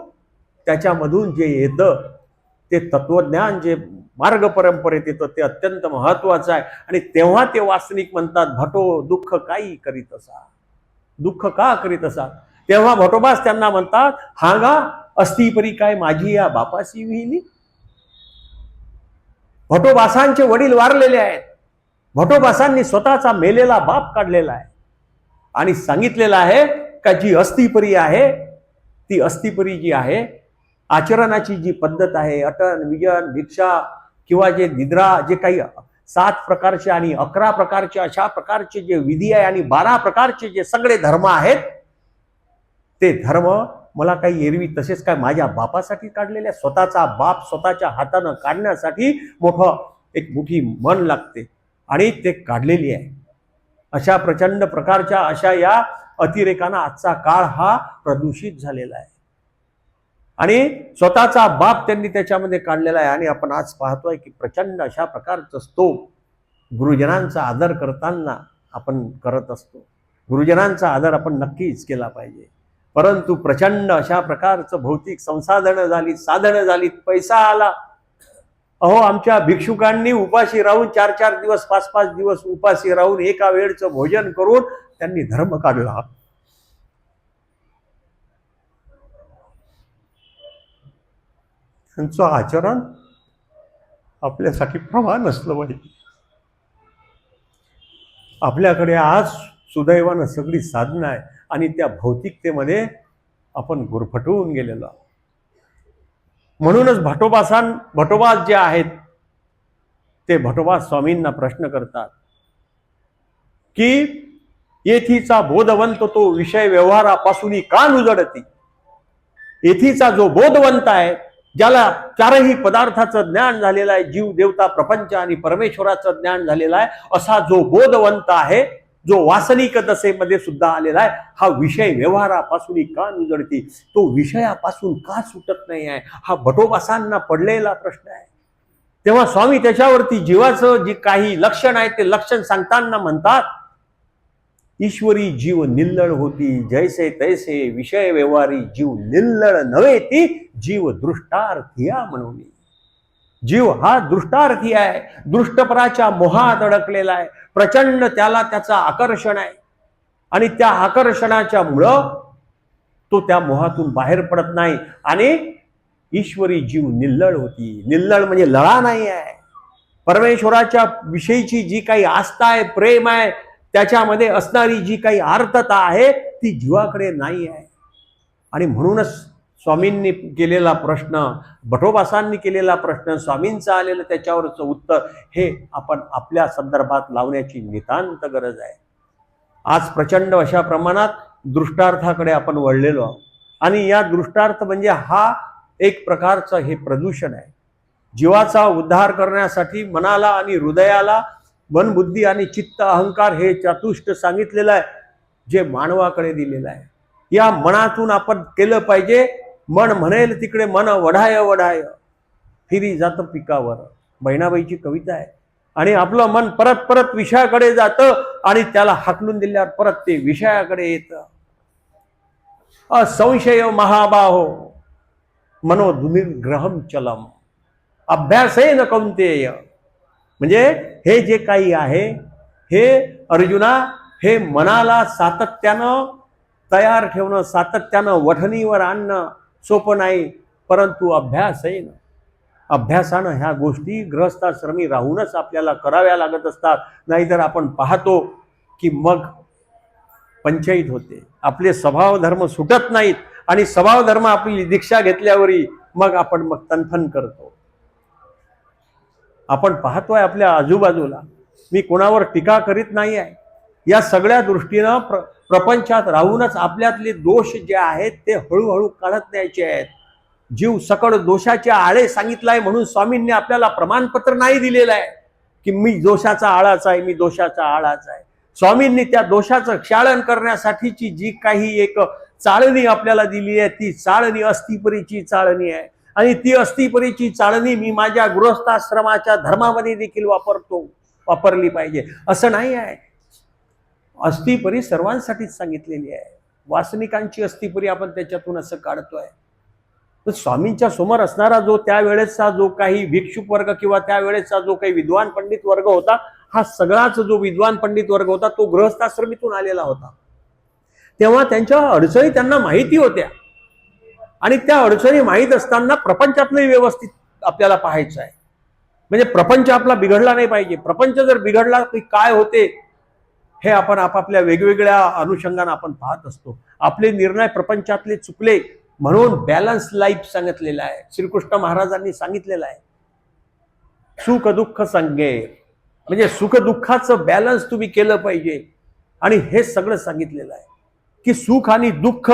त्याच्यामधून जे येतं ते तत्वज्ञान, जे मार्ग परंपरेत येतं ते अत्यंत महत्वाचं आहे. आणि तेव्हा ते वासनिक म्हणतात, भटो दुःख काही करीत असा, दुःख का करीत असा. तेव्हा भटोबास त्यांना म्हणतात, हांगा अस्तीपरी काय माझी या बापाशी विहिली. भटोबासांचे वडील वारलेले आहेत. भटोबासांनी स्वतःचा मेलेला बाप काढलेला आहे आणि सांगितलेलं आहे का जी अस्तीपरी आहे ती अस्तीपरी जी आहे, आचरणाची जी पद्धत आहे, अटन विजन भिक्षा किंवा जे निद्रा, जे काही 7 प्रकारचे आणि 11 प्रकारचे अशा प्रकारचे जे विधी आहे आणि 12 प्रकारचे जे सगळे धर्म आहेत ते धर्म मला काही एरवी तसेच काय माझ्या बापासाठी काढलेले. स्वतःचा बाप स्वतःच्या हातानं काढण्यासाठी एक मोठी मन लागते आणि ते काढलेली आहे. अशा प्रचंड प्रकारच्या अशा या अतिरेकानं आजचा काळ हा प्रदूषित झालेला आहे आणि स्वतःचा बाप त्यांनी त्याच्यामध्ये काढलेला आहे. आणि आपण आज पाहतोय की प्रचंड अशा प्रकारचं स्तोप गुरुजनांचा आदर करताना आपण करत असतो. गुरुजनांचा आदर आपण नक्कीच केला पाहिजे. परंतु प्रचंड अशा प्रकारचं भौतिक संसाधनं झाली, साधनं झाली, पैसा आला. अहो, आमच्या भिक्षुकांनी उपाशी राहून 4-4 दिवस 5-5 दिवस उपाशी राहून एका वेळचं भोजन करून त्यांनी धर्म काढला. त्यांचं आचरण आपल्यासाठी प्रमाण असलं पाहिजे. आपल्याकडे आज सुदैवानं सगळी साधनं आहे आणि त्या भौतिकतेमध्ये आपण गुरफटून गेलेलो. म्हणूनच भटोबा जे आहेत ते भटोबा स्वामींना प्रश्न करतात की येथीचा बोधवंत तो विषय व्यवहारापासून का नुजडती. येथीचा जो बोधवंत आहे, ज्याला 4ही पदार्थाचं ज्ञान झालेलं आहे, जीव देवता प्रपंच आणि परमेश्वराचं ज्ञान झालेलं आहे, असा जो बोधवंत आहे, जो वासनिक दशेमध्ये सुद्धा आलेला आहे, हा विषय व्यवहारापासून का नुजडती, तो विषयापासून का सुटत नाही आहे, हा भटोबासांना पडलेला प्रश्न आहे. तेव्हा स्वामी त्याच्यावरती जीवाचं जे काही लक्षण आहे ते लक्षण सांगताना म्हणतात, ईश्वरी जीव निल्लळ होती जैसे तैसे, विषय व्यवहारी जीव निल्लळ नव्हे ती, जीव दृष्टार्थिया म्हणून. जीव हा दृष्टार्थी आहे, दृष्टपराच्या मोहात अडकलेला आहे. प्रचंड त्याला त्याचं आकर्षण आहे आणि त्या आकर्षणाच्या मुळे तो त्या मोहातून बाहेर पडत नाही. आणि ईश्वरी जीव निल्लळ होती, निल्लळ म्हणजे लळा नाही आहे. परमेश्वराच्या विषयीची जी काही आस्था आहे, प्रेम आहे, त्याच्यामध्ये असणारी जी काही आर्तता आहे ती जीवाकडे नाही आहे. आणि म्हणूनच स्वामींनी केलेला प्रश्न, भटोबासांनी केलेला प्रश्न, स्वामींचं आलेलं त्याच्यावरचं उत्तर हे आपण आपल्या संदर्भात लावण्याची नितांत गरज आहे. आज प्रचंड अशा प्रमाणात दृष्टार्थाकडे आपण वळलेलो आहोत आणि या दृष्टार्थ म्हणजे हा एक प्रकारचं हे प्रदूषण आहे. जीवाचा उद्धार करण्यासाठी मनाला आणि हृदयाला, मन बुद्धी आणि चित्त अहंकार हे चतुष्ट सांगितलेलं आहे, जे मानवाकडे दिलेलं आहे. या मनातून आपण केलं पाहिजे. मन म्हणेल तिकडे मन वढाय वढाय फिरी जातं पिकावर, बहिणाबाईची कविता आहे. आणि आपलं मन परत परत विषयाकडे जातं आणि त्याला हाकलून दिल्यावर परत ते विषयाकडे येतं. असंशय महाबाहो मनोधुनिर्ग्रहम चलम अभ्यासेन कौंतेय. म्हणजे हे जे काही आहे हे अर्जुना, हे मनाला सातत्यानं तयार ठेवणं, सातत्यानं वठणीवर आणणं सोपं नाही, परंतु अभ्यासानं ह्या गोष्टी गृहस्थाश्रमी राहूनच आपल्याला कराव्या लागत असतात. नाहीतर आपण पाहतो की मग पंचायत होते, आपले स्वभाव धर्म सुटत नाहीत आणि स्वभाव धर्म आपली दीक्षा घेतल्यावरही मग तनफन करतो. आपण पाहतोय आपल्या आजूबाजूला, मी कोणावर टीका करीत नाही आहे, या सगळ्या दृष्टीनं प्रपंचात राहूनच आपल्यातले दोष जे आहेत ते हळूहळू काढत न्यायचे आहेत. जीव सकळ दोषाचे आळे सांगितलाय म्हणून स्वामींनी आपल्याला प्रमाणपत्र नाही दिलेलं आहे की मी दोषाचा आळाच आहे, मी दोषाचा आळाच आहे. स्वामींनी त्या दोषाचं क्षालन करण्यासाठीची जी काही एक चाळणी आपल्याला दिली आहे ती चाळणी अस्थिपरीची चाळणी आहे. आणि ती अस्थिपरीची चाळणी मी माझ्या गृहस्थाश्रमाच्या धर्मामध्ये देखील वापरली पाहिजे असं नाही आहे. अस्थिपरी सर्वांसाठीच सांगितलेली आहे. वासनिकांची अस्थिपरी आपण त्याच्यातून असं काढतोय. तर स्वामींच्या समोर असणारा जो त्यावेळेचा जो काही भिक्षुक वर्ग किंवा त्यावेळेचा जो काही विद्वान पंडित वर्ग होता, हा सगळाच जो विद्वान पंडित वर्ग होता तो गृहस्थाश्रमीतून आलेला होता. तेव्हा त्यांच्या अडचणी त्यांना माहिती होत्या आणि त्या अडचणी माहीत असताना प्रपंचातलंही व्यवस्थित आपल्याला पाहायचं आहे. म्हणजे प्रपंच आपला बिघडला नाही पाहिजे. प्रपंच जर बिघडला तर काय होते हे आपण आपापल्या वेगवेगळ्या अनुषंगाने आपण पाहत असतो. आपले निर्णय प्रपंचातले चुकले म्हणून बॅलन्स लाईफ सांगितलेलं आहे. श्रीकृष्ण महाराजांनी सांगितलेलं आहे सुख दुःख संगे, म्हणजे सुख दुःखाचं बॅलन्स तुम्ही केलं पाहिजे. आणि हे सगळं सांगितलेलं आहे की सुख आणि दुःख,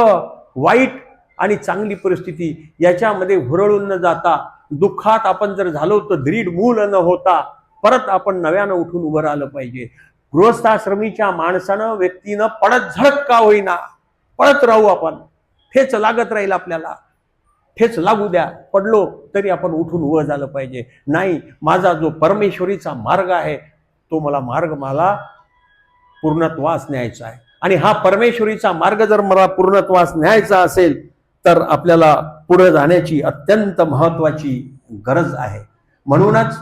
वाईट आणि चांगली परिस्थिती याच्यामध्ये हुरळून न जाता, दुःखात आपण जर झालो तर दृढ मूल न होता परत आपण नव्यानं उठून उभं राहिलं पाहिजे. गृहस्थाश्रमीच्या माणसानं, व्यक्तीनं पडत झडत का होईना पडत राहू आपण. ठेच लागत राहील आपल्याला, ठेच लागू द्या, पडलो तरी आपण उठून उभं झालं पाहिजे. नाही, माझा जो परमेश्वरीचा मार्ग आहे तो मला पूर्णत्वास न्यायचा आहे. आणि हा परमेश्वरीचा मार्ग जर मला पूर्णत्वास न्यायचा असेल तर आपल्याला पुढे जाण्याची अत्यंत महत्वाची गरज आहे. म्हणूनच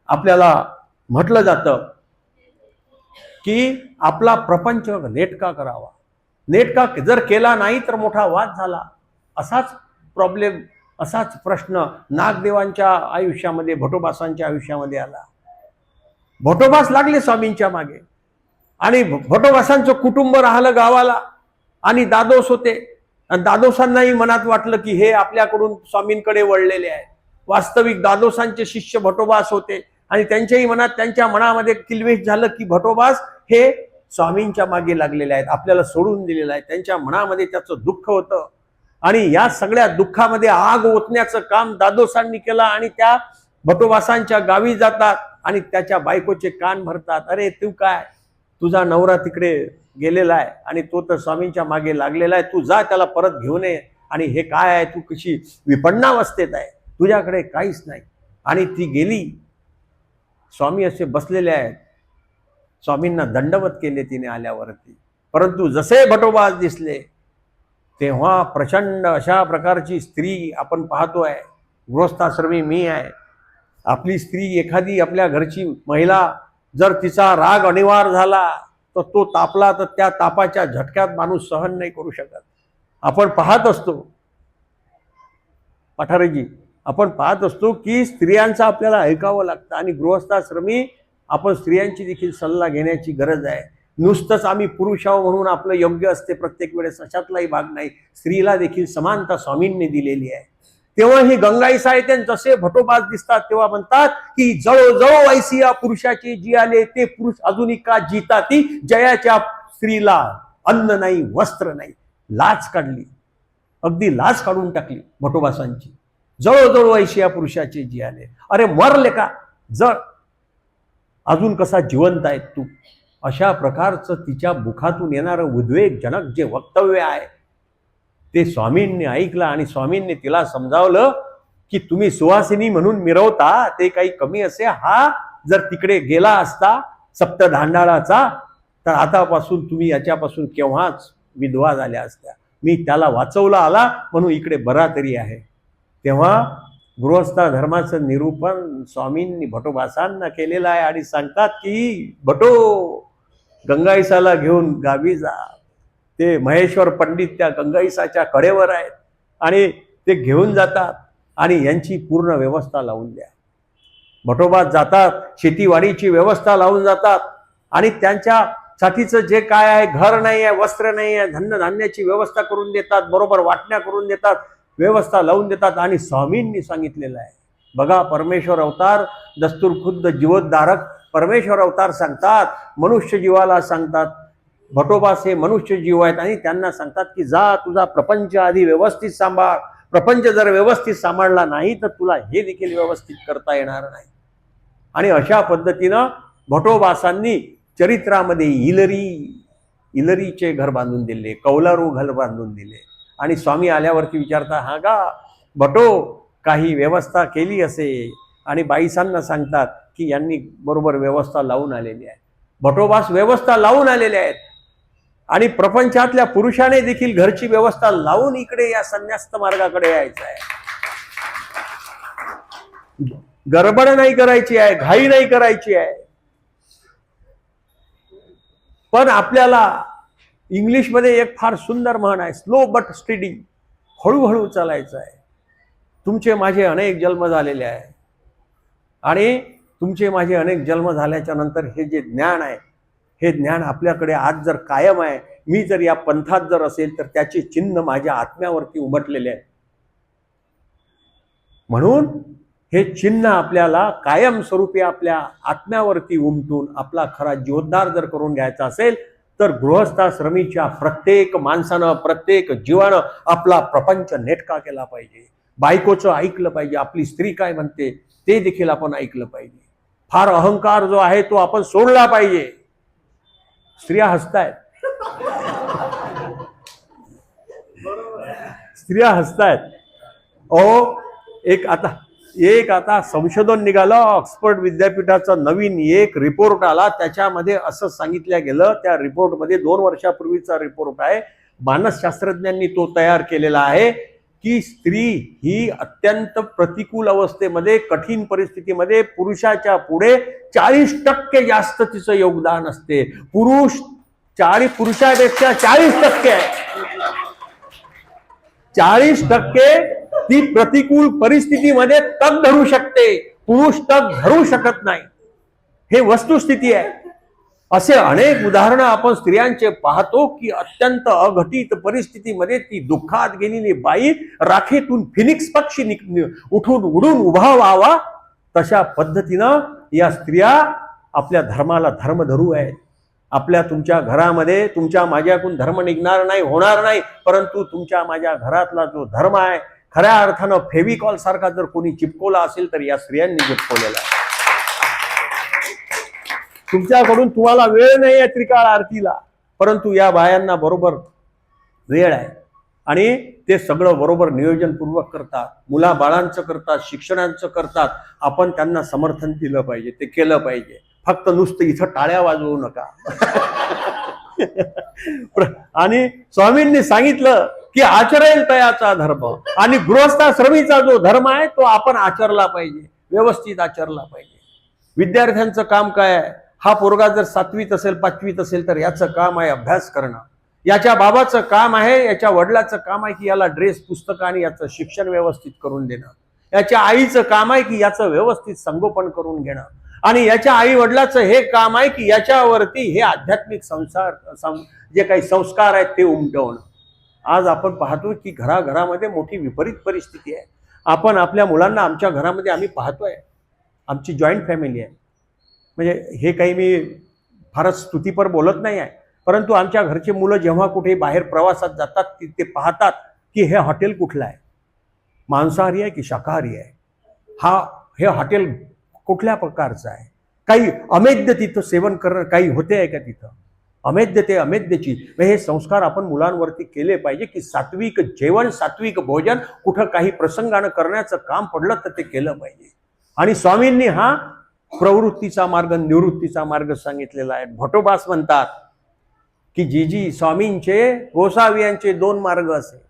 आपल्याला म्हटलं जातं की आपला प्रपंच नेटका करावा. नेटका जर केला नाही तर मोठा वाद झाला. असाच प्रॉब्लेम, असाच प्रश्न नागदेवांच्या आयुष्यामध्ये, भटोबासांच्या आयुष्यामध्ये आला. भटोबास लागले स्वामींच्या मागे आणि भटोबासांचं कुटुंब राहिलं गावाला आणि दादोस होते. आणि दादोसांनाही मनात वाटलं की हे आपल्याकडून स्वामींकडे वळलेले आहे. वास्तविक दादोसांचे शिष्य भटोबास होते आणि त्यांच्याही मनात, त्यांच्या मनामध्ये किल्वेष झालं की भटोबास हे स्वामींच्या मागे लागलेले आहेत, आपल्याला सोडून दिलेलं आहे. त्यांच्या मनामध्ये त्याचं दुःख होतं आणि या सगळ्या दुःखामध्ये आग ओतण्याचं काम दादोसांनी केलं. आणि त्या भटोबासांच्या गावी जातात आणि त्याच्या बायकोचे कान भरतात. अरे तू काय, तुझा नवरा तिकडे गेलेला आहे आणि तो तर स्वामींच्या मागे लागलेला आहे, तू जा त्याला परत घेऊन ये. आणि हे काय आहे, तू कशी विपन्नावस्थेत आहे, तुझ्याकडे काहीच नाही. आणि ती गेली. स्वामी असे बसलेले आहेत, स्वामींना दंडवत केले तिने आल्यावरती. परंतु जसे भटोबास दिसले तेव्हा प्रचंड अशा प्रकारची स्त्री आपण पाहतोय. गृहस्थाश्रमी मी आहे. आपली स्त्री, एखादी आपल्या घरची महिला जर तिचा राग अनिवार्य झाला तर तो तापला तर त्या तापाच्या झटक्यात माणूस सहन नाही करू शकत. आपण पाहत असतो पठारेजी, आपण पाहत असतो की स्त्रियांचं आपल्याला ऐकावं लागतं. आणि गृहस्थाश्रमी आपण स्त्रियांची देखील सल्ला घेण्याची गरज आहे. नुसतंच आम्ही पुरुष आहो म्हणून आपलं योग्य असते प्रत्येक वेळेस, अशातलाही भाग नाही. स्त्रीला देखील समानता स्वामींनी दिलेली आहे. तेव्हा ही गंगाई साहित्य जसे भटोबास दिसतात तेव्हा म्हणतात की जळो जळो ऐसिया पुरुषाचे जी आले, ते पुरुष अजूनही का जीता ती, जयाच्या स्त्रीला अन्न नाही वस्त्र नाही. लाच काढली, अगदी लाच काढून टाकली भटोबासांची. जळो जळो ऐसिया पुरुषाचे जी आले. अरे मरले का, जळ, अजून कसा जिवंत आहे तू. अशा प्रकारचं तिच्या मुखातून येणारं उद्वेगजनक जे वक्तव्य आहे ते स्वामींनी ऐकलं. आणि स्वामींनी तिला समजावलं की तुम्ही सुवासिनी म्हणून मिरवता ते काही कमी असे, हा जर तिकडे गेला असता सप्तधांडाळाचा तर आतापासून तुम्ही याच्यापासून केव्हाच विधवा झाल्या असत्या. मी त्याला वाचवला आला म्हणून इकडे बरा तरी आहे. तेव्हा गृहस्थ धर्माचं निरूपण स्वामींनी भटोबासांना केलेलं आहे. आणि सांगतात की भटो गंगाईसाला घेऊन गावी जा. ते महेश्वर पंडित त्या गंगाईसाच्या कडेवर आहेत आणि ते घेऊन जातात आणि यांची पूर्ण व्यवस्था लावून द्या. भटोबात जातात, शेतीवाडीची व्यवस्था लावून जातात आणि त्यांच्यासाठीचं जे काय आहे, घर नाही आहे, वस्त्र नाही आहे, धान्याची व्यवस्था करून देतात, बरोबर वाटण्या करून देतात. व्यवस्था लावून देतात. आणि स्वामींनी सांगितलेलं आहे बघा, परमेश्वर अवतार दस्तूर खुद्द जीवोद्धारक परमेश्वर अवतार सांगतात, मनुष्य जीवाला सांगतात. भटोबास हे मनुष्य जीव आहेत आणि त्यांना सांगतात की जा तुझा प्रपंच आधी व्यवस्थित सांभाळ. प्रपंच जर व्यवस्थित सांभाळला नाही तर तुला हे देखील व्यवस्थित करता येणार नाही. आणि अशा पद्धतीनं भटोबासांनी चरित्रामध्ये इलरीचे घर बांधून दिले, कौलारू घर बांधून दिले. आणि स्वामी आल्यावरती विचारता, हा का भटो काही व्यवस्था केली असे? आणि बाईसांना सांगतात की यांनी बरोबर व्यवस्था लावून आलेली आहे. भटोबास व्यवस्था लावून आलेले आहेत आणि प्रपंचातल्या पुरुषाने देखील घरची व्यवस्था लावून इकडे या संन्यास्त मार्गाकडे यायचं आहे. गडबड नाही करायची आहे, घाई नाही करायची आहे. पण आपल्याला इंग्लिशमध्ये एक फार सुंदर म्हण आहे, स्लो बट स्टेडी. हळूहळू चालायचं आहे. तुमचे माझे अनेक जन्म झालेले आहे आणि तुमचे माझे अनेक जन्म झाल्याच्या नंतर हे जे ज्ञान आहे, हे ज्ञान आपल्याकडे आज जर कायम आहे, मी जर या पंथात जर असेल तर त्याचे चिन्ह माझ्या आत्म्यावरती उमटलेले आहे. म्हणून हे चिन्ह आपल्याला कायमस्वरूपी आपल्या आत्म्यावरती उमटून आपला खरा जीवोद्धार जर करून घ्यायचा असेल तर गृहस्थाश्रमीच्या प्रत्येक माणसानं, प्रत्येक जीवानं आपला प्रपंच नेटका केला पाहिजे. बायकोचं ऐकलं पाहिजे, आपली स्त्री काय म्हणते ते देखील आपण ऐकलं पाहिजे. फार अहंकार जो आहे तो आपण सोडला पाहिजे. स्त्रिया हसतायत, स्त्रिया हसतायत. एक आता संशोधन निघालं, ऑक्सफर्ड विद्यापीठाचा नवीन एक रिपोर्ट आला. त्याच्यामध्ये असं सांगितलं गेलं, त्या रिपोर्टमध्ये 2 वर्षापूर्वीचा रिपोर्ट आहे, मानसशास्त्रज्ञांनी तो तयार केलेला आहे की स्त्री ही अत्यंत प्रतिकूल अवस्थेमध्ये, कठीण परिस्थितीमध्ये पुरुषाच्या पुढे 40% जास्त तिचं योगदान असते. पुरुषापेक्षा 40% आहे. 40% ती प्रतिकूल परिस्थितीमध्ये तग धरू शकते, पुरुष तग धरू शकत नाही. हे वस्तुस्थिती आहे. असे अनेक उदाहरणं आपण स्त्रियांचे पाहतो की अत्यंत अघटित परिस्थितीमध्ये ती दुःखात गेलेली बाई राखेतून फिनिक्स पक्षी उठून उडून उभा व्हावा, तशा पद्धतीनं या स्त्रिया आपल्या धर्माला धर्म धरू आहेत. तुमच्या घरामध्ये तुमच्या माझ्याकडून धर्म निघणार नाही, होणार नाही, परंतु तुमच्या माझ्या घरातला जो धर्म आहे खऱ्या अर्थानं फेविकॉल सारखा जर कोणी चिपकवला असेल तर या स्त्रियांनी चिपकवलेला आहे. तुमच्याकडून तुम्हाला वेळ नाही आहे त्रिकाळ आरतीला, परंतु या बायांना बरोबर वेळ आहे आणि ते सगळं बरोबर नियोजनपूर्वक करतात. मुलाबाळांचं करतात, शिक्षणांचं करतात. आपण त्यांना समर्थन दिलं पाहिजे, ते केलं पाहिजे. फक्त नुसतं इथं टाळ्या वाजवू नका. आणि स्वामींनी सांगितलं की आचरेल तयाचा धर्म, आणि गृहस्थाश्रमीचा जो धर्म आहे तो आपण आचरला पाहिजे, व्यवस्थित आचरला पाहिजे. विद्यार्थ्यांचं काम काय आहे? हा पोरगा जर 7वीत असेल, 5वीत असेल तर याचं काम आहे अभ्यास करणं. याच्या बाबाचं काम आहे, याच्या वडिलाचं काम आहे की याला ड्रेस, पुस्तकं आणि याचं शिक्षण व्यवस्थित करून देणं. याच्या आईचं काम आहे की याचं व्यवस्थित संगोपन करून घेणं. आणि याच्या आई वडिलाचं हे काम आहे की याच्यावरती हे आध्यात्मिक जे काही संस्कार आहेत ते उमटवणं. आज आपण पाहतो की घराघरामध्ये मोठी विपरीत परिस्थिती आहे. आपण आपल्या मुलांना, आमच्या घरामध्ये आम्ही पाहतोय, आमची जॉईंट फॅमिली आहे. म्हणजे हे काही मी फारच स्तुतीपर बोलत नाही आहे, परंतु आमच्या घरचे मुलं जेव्हा कुठे बाहेर प्रवासात जातात ते पाहतात की हे हॉटेल कुठलं आहे, मांसाहारी आहे की शाकाहारी आहे, हे हॉटेल कुठल्या प्रकारचं आहे, काही अमेद्य तिथं सेवन करणं काही होते आहे का तिथं, अमेद्य ते अमेद्यची. हे संस्कार आपण मुलांवरती केले पाहिजे की सात्विक जेवण, सात्विक भोजन कुठं काही प्रसंगानं करण्याचं काम पडलं तर ते केलं पाहिजे. आणि स्वामींनी हा प्रवृत्तीचा मार्ग, निवृत्तीचा मार्ग सांगितलेला आहे. भटोबास म्हणतात की जी स्वामींचे, गोसावी यांचे 2 मार्ग असे.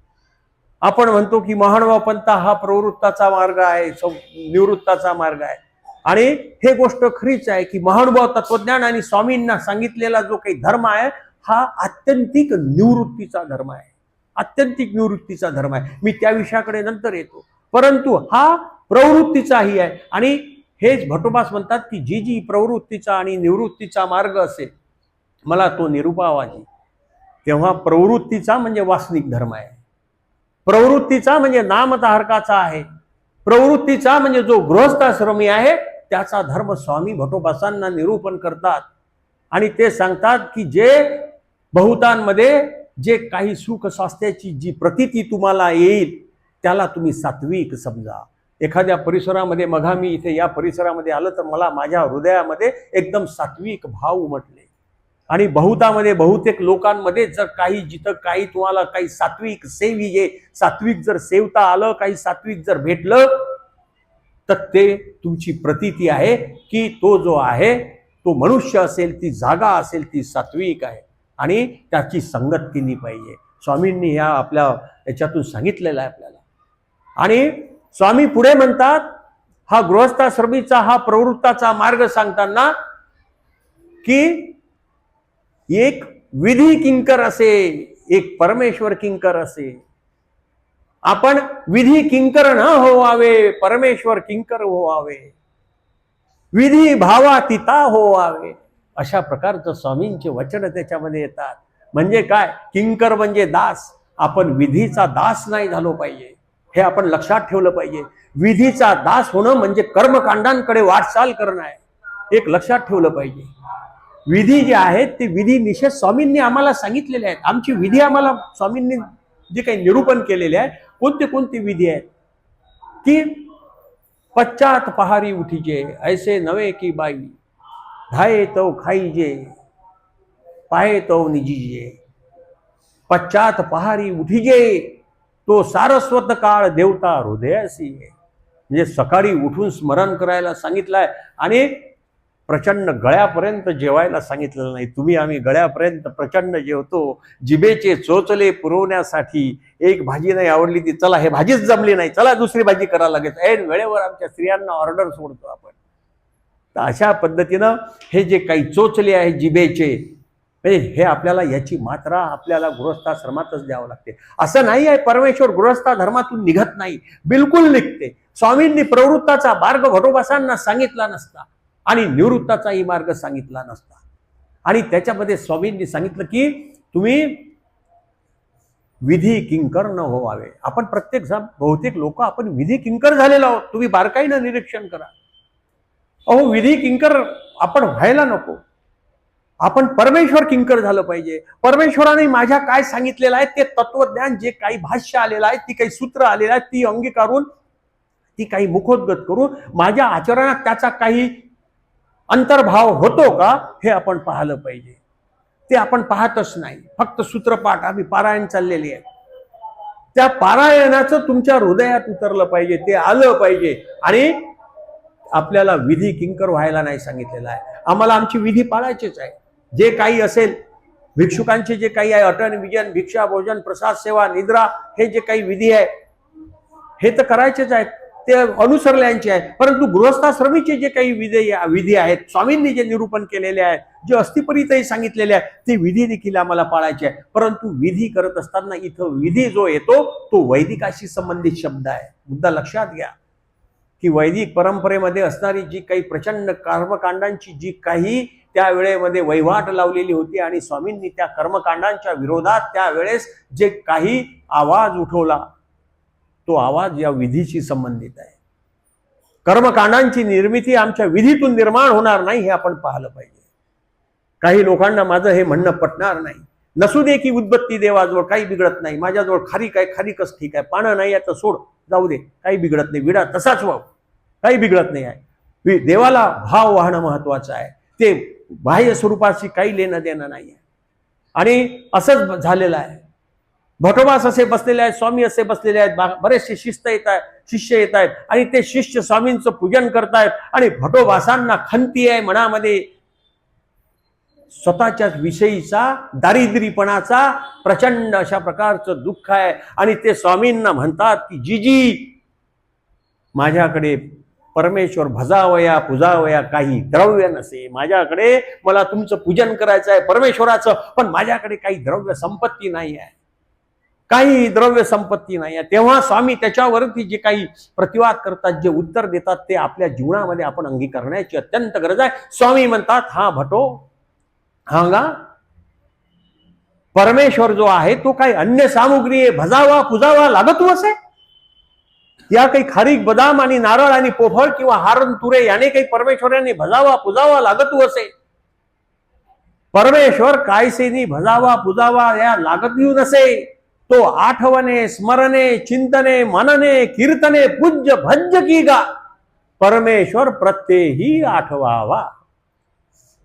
आपण म्हणतो की महानुभाव पंथा हा प्रवृत्ताचा मार्ग आहे, निवृत्ताचा मार्ग आहे. आणि हे गोष्ट खरीच आहे की महानुभाव तत्वज्ञान आणि स्वामींना सांगितलेला जो काही धर्म आहे हा आत्यंतिक निवृत्तीचा धर्म आहे, आत्यंतिक निवृत्तीचा धर्म आहे. मी त्या विषयाकडे नंतर येतो, परंतु हा प्रवृत्तीचाही आहे. आणि हेच भटोबास म्हणतात की जी प्रवृत्तीचा आणि निवृत्तीचा मार्ग असेल मला तो निरूपावाजी. तेव्हा प्रवृत्तीचा म्हणजे वासनिक धर्म आहे, प्रवृत्तीचा म्हणजे नामधारकाचा आहे, प्रवृत्तीचा म्हणजे जो गृहस्थाश्रमी आहे त्याचा धर्म स्वामी भटोबासांना निरूपण करतात आणि ते सांगतात की जे बहुतांमध्ये जे काही सुख स्वास्थ्याची जी प्रतीती तुम्हाला येईल त्याला तुम्ही सात्विक समजा. एखाद्या परिसरामध्ये मघा मी इथे या परिसरामध्ये आलं तर मला माझ्या हृदयामध्ये एकदम सात्विक भाव उमटले आणि बहुतामध्ये बहुतेक लोकांमध्ये जर काही जिथं काही तुम्हाला काही सात्विक सेविये सात्विक जर सेवता आलं काही सात्विक जर भेटलं तर ते तुमची प्रतीती आहे की तो जो आहे तो मनुष्य असेल ती जागा असेल ती सात्विक आहे आणि त्याची संगत केली पाहिजे. स्वामींनी ह्या आपल्या याच्यातून सांगितलेलं आहे आपल्याला. आणि स्वामी पुढे म्हणतात हा गृहस्थाश्रमीचा हा प्रवृत्ताचा मार्ग सांगताना की एक विधी किंकर असे एक परमेश्वर किंकर असे. आपण विधी किंकर न होवावे परमेश्वर किंकर होवावे, विधी भावातीता होवावे, अशा प्रकारचं स्वामींचे वचन त्याच्यामध्ये येतात. म्हणजे काय, किंकर म्हणजे दास. आपण विधीचा दास नाही झालो पाहिजे हे आपण लक्षात ठेवलं पाहिजे. विधीचा दास होणं म्हणजे कर्मकांडांकडे वाटचाल करणं आहे, एक लक्षात ठेवलं पाहिजे. विधी जे आहेत ते विधी निषेध स्वामींनी आम्हाला सांगितलेले आहेत. आमची विधी आम्हाला स्वामींनी जे काही निरूपण केलेले आहे कोणते कोणते विधी आहेत की पश्चात पहारी उठीजे ऐसे नवे की बाई, धाये तो खाईजे पाहे तो निजीजे. पश्चात पहारी उठीजे तो सारस्वत काळ देवता हृदयासी. म्हणजे सकाळी उठून स्मरण करायला सांगितलंय आणि प्रचंड गळ्यापर्यंत जेवायला सांगितलेलं नाही. तुम्ही आम्ही गळ्यापर्यंत प्रचंड जेवतो जिभेचे चोचले पुरवण्यासाठी. एक भाजी नाही आवडली ती चला हे भाजीच जमली नाही चला दुसरी भाजी करायला लागेल, ऐन वेळेवर आमच्या स्त्रियांना ऑर्डर सोडतो आपण. तर अशा पद्धतीनं हे जे काही चोचले आहे जिभेचे म्हणजे हे आपल्याला याची मात्रा आपल्याला गृहस्थाश्रमातच द्यावं लागते. असं नाही आहे परमेश्वर गृहस्था धर्मातून निघत नाही, बिलकुल निघते. स्वामींनी प्रवृत्ताचा मार्ग भटोबासांना सांगितला नसता आणि निवृत्ताचाही मार्ग सांगितला नसता. आणि त्याच्यामध्ये स्वामींनी सांगितलं की तुम्ही विधी किंकर न होवावे. आपण प्रत्येक जण बहुतेक लोक आपण विधी किंकर झालेलो आहोत. तुम्ही बारकाईनं निरीक्षण करा. अहो विधी किंकर आपण व्हायला नको. आपण परमेश्वर किंकर झालं पाहिजे. परमेश्वराने माझ्या काय सांगितलेलं आहे ते तत्वज्ञान जे काही भाष्य आलेलं आहे ती काही सूत्र आलेलं आहे ती अंगीकारून ती काही मुखोद्गत करून माझ्या आचरणात त्याचा काही अंतर्भाव होतो का हे आपण पाहिलं पाहिजे. ते आपण पाहतच नाही, फक्त सूत्रपाठ आम्ही पारायण चाललेली आहे. त्या पारायणाचं तुमच्या हृदयात उतरलं पाहिजे, ते आलं पाहिजे. आणि आपल्याला विधी किंकर व्हायला नाही सांगितलेलं आहे. आम्हाला आमची विधी पाळायचीच आहे. जे काही असेल भिक्षुकांचे जे काही आहे अटन विजन भिक्षा भोजन प्रसाद सेवा निद्रा हे जे काही विधी आहे हे तर करायचेच आहेत, ते अनुसरल्यांचे आहे. परंतु गृहस्थाश्रमीचे जे काही विधी आहेत स्वामींनी जे निरूपण केलेले आहेत जे अस्थिपरीतही सांगितलेले आहे ते विधी देखील आम्हाला पाळायचे आहे. परंतु विधी करत असताना इथं विधी जो येतो तो वैदिकाशी संबंधित शब्द आहे. मुद्दा लक्षात घ्या की वैदिक परंपरेमध्ये असणारी जी काही प्रचंड कर्मकांडांची जी काही त्यावेळेमध्ये वहिवाट लावलेली होती आणि स्वामींनी त्या कर्मकांडांच्या विरोधात त्यावेळेस जे काही आवाज उठवला तो आवाज या विधीशी संबंधित आहे. कर्मकांडांची निर्मिती आमच्या विधीतून निर्माण होणार नाही हे आपण पाहिलं पाहिजे. काही लोकांना माझं हे म्हणणं पटणार नाही. नसू दे की उद्बत्ती देवाजवळ काही बिघडत नाही, माझ्याजवळ खारीक आहे खारीकच ठीक आहे, पानं नाही आहे तर सोड जाऊ दे काही बिघडत नाही, विडा तसाच वाव काही बिघडत नाही आहे. देवाला भाव वाहणं महत्वाचं आहे, ते बाह्य स्वरूपाशी काही लेणं देणं नाही आहे. आणि असंच झालेलं आहे. भटोबास असे बसलेले आहेत, स्वामी असे बसलेले आहेत, बरेचसे शिष्य येत आहेत आणि ते शिष्य स्वामींचं पूजन करतायत आणि भटोबासांना खंती आहे मनामध्ये, स्वतःच्याच विषयीचा दारिद्र्यपणाचा प्रचंड अशा प्रकारचं दुःख आहे. आणि ते स्वामींना म्हणतात की जीजी माझ्याकडे परमेश्वर भजावया पूजावया काही द्रव्य नसे, माझ्याकडे मला तुमचं पूजन करायचं आहे परमेश्वराचं पण माझ्याकडे काही द्रव्य संपत्ती नाही आहे, काही द्रव्य संपत्ती नाही आहे. तेव्हा स्वामी त्याच्यावरती जे काही प्रतिवाद करतात जे उत्तर देतात ते आपल्या जीवनामध्ये आपण अंगीकारण्याची अत्यंत गरज आहे. स्वामी म्हणतात हा भटो हांगा परमेश्वर जो आहे तो काही अन्य सामुग्री भजावा पुजावा लागतो असे? या काही खारीक बदाम आणि नारळ आणि पोफळ किंवा हारण तुरे याने काही परमेश्वराने भजावा पुजावा लागतो असे? परमेश्वर कायसेनी भजावा पुजावा या लागत येऊ नसे. तो आठवणे स्मरणे चिंतने मनने कीर्तने पूज्य भज्य की गा. परमेश्वर प्रत्येही आठवावा.